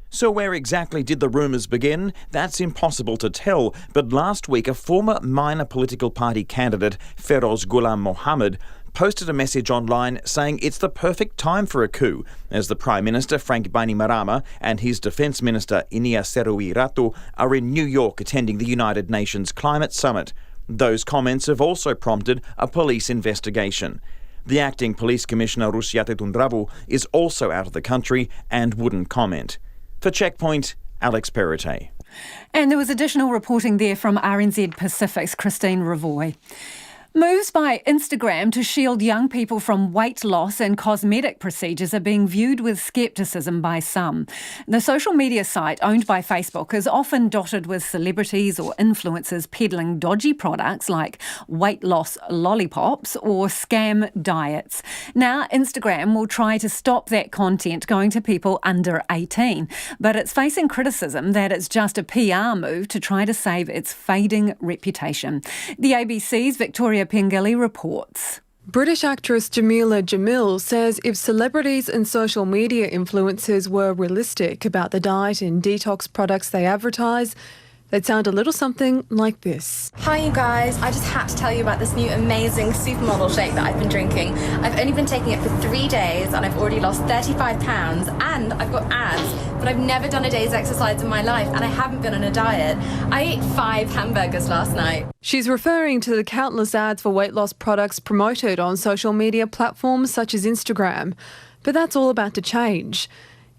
So where exactly did the rumours begin? That's impossible to tell, but last week a former minor political party candidate, Feroz Ghulam Mohammed, posted a message online saying it's the perfect time for a coup, as the Prime Minister Frank Bainimarama and his Defence Minister Inia Seruiratu are in New York attending the United Nations Climate Summit. Those comments have also prompted a police investigation. The acting police commissioner Rusiate Tundrabu is also out of the country and wouldn't comment. For Checkpoint, Alex Perrottet. And there was additional reporting there from RNZ Pacific's Christine Ravoy. Moves by Instagram to shield young people from weight loss and cosmetic procedures are being viewed with scepticism by some. The social media site owned by Facebook is often dotted with celebrities or influencers peddling dodgy products like weight loss lollipops or scam diets. Now, Instagram will try to stop that content going to people under 18, but it's facing criticism that it's just a PR move to try to save its fading reputation. The ABC's Victoria Pengilly reports. British actress Jamila Jamil says if celebrities and social media influencers were realistic about the diet and detox products they advertise, they'd sound a little something like this. Hi you guys, I just had to tell you about this new amazing supermodel shake that I've been drinking. I've only been taking it for 3 days and I've already lost 35 pounds and I've got abs, but I've never done a day's exercise in my life and I haven't been on a diet. I ate 5 hamburgers last night. She's referring to the countless ads for weight loss products promoted on social media platforms such as Instagram. But that's all about to change.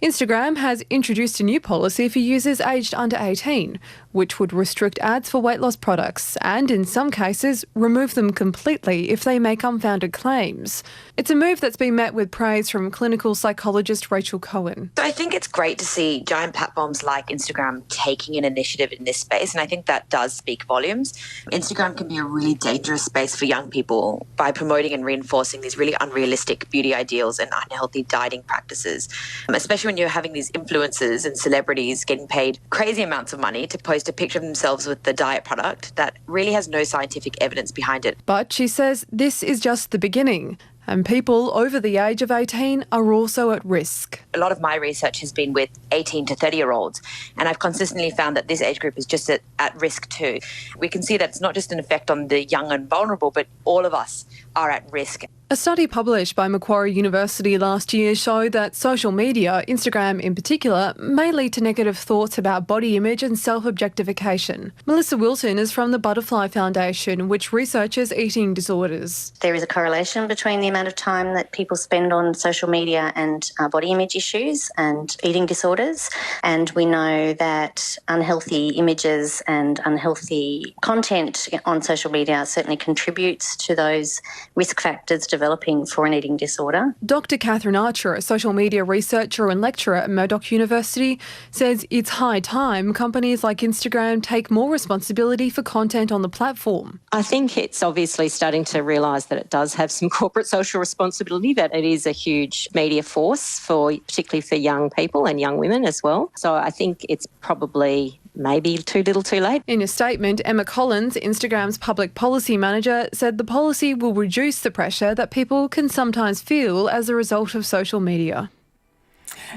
Instagram has introduced a new policy for users aged under 18, which would restrict ads for weight loss products and, in some cases, remove them completely if they make unfounded claims. It's a move that's been met with praise from clinical psychologist Rachel Cohen. So I think it's great to see giant platforms like Instagram taking an initiative in this space, and I think that does speak volumes. Instagram can be a really dangerous space for young people by promoting and reinforcing these really unrealistic beauty ideals and unhealthy dieting practices, especially when you're having these influencers and celebrities getting paid crazy amounts of money to post a picture of themselves with the diet product that really has no scientific evidence behind it. But she says this is just the beginning. And people over the age of 18 are also at risk. A lot of my research has been with 18 to 30-year-olds, and I've consistently found that this age group is just at risk too. We can see that it's not just an effect on the young and vulnerable, but all of us are at risk. A study published by Macquarie University last year showed that social media, Instagram in particular, may lead to negative thoughts about body image and self-objectification. Melissa Wilson is from the Butterfly Foundation, which researches eating disorders. There is a correlation between the amount of time that people spend on social media and body image issues and eating disorders. And we know that unhealthy images and unhealthy content on social media certainly contributes to those risk factors developing for an eating disorder. Dr. Catherine Archer, a social media researcher and lecturer at Murdoch University, says it's high time companies like Instagram take more responsibility for content on the platform. I think it's obviously starting to realise that it does have some corporate social responsibility, that it is a huge media force, particularly for young people and young women as well. So I think it's probably maybe too little too late. In a statement, Emma Collins, Instagram's public policy manager, said the policy will reduce the pressure that people can sometimes feel as a result of social media.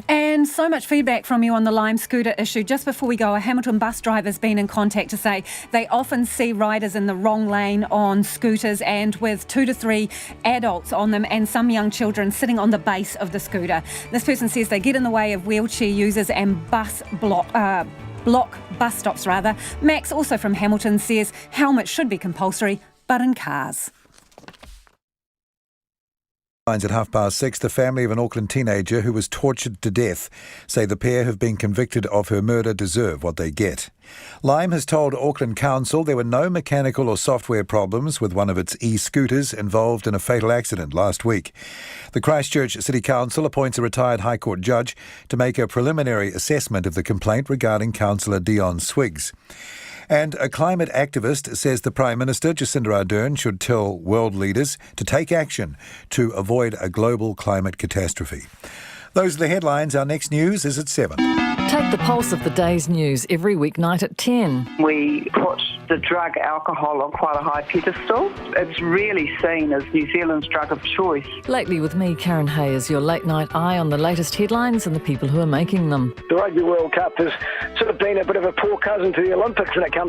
And so much feedback from you on the Lime scooter issue. Just before we go, a Hamilton bus driver's been in contact to say they often see riders in the wrong lane on scooters and with 2 to 3 adults on them and some young children sitting on the base of the scooter. This person says they get in the way of wheelchair users and block bus stops. Max, also from Hamilton, says helmets should be compulsory, but in cars. At 6:30, the family of an Auckland teenager who was tortured to death say the pair have been convicted of her murder deserve what they get. Lime has told Auckland Council there were no mechanical or software problems with one of its e-scooters involved in a fatal accident last week. The Christchurch City Council appoints a retired High Court judge to make a preliminary assessment of the complaint regarding Councillor Dion Swiggs. And a climate activist says the Prime Minister, Jacinda Ardern, should tell world leaders to take action to avoid a global climate catastrophe. Those are the headlines. Our next news is at 7. Take the pulse of the day's news every weeknight at 10. We put the drug alcohol on quite a high pedestal. It's really seen as New Zealand's drug of choice. Lately with me, Karen Hayes, your late night eye on the latest headlines and the people who are making them. The Rugby World Cup has sort of been a bit of a poor cousin to the Olympics when it comes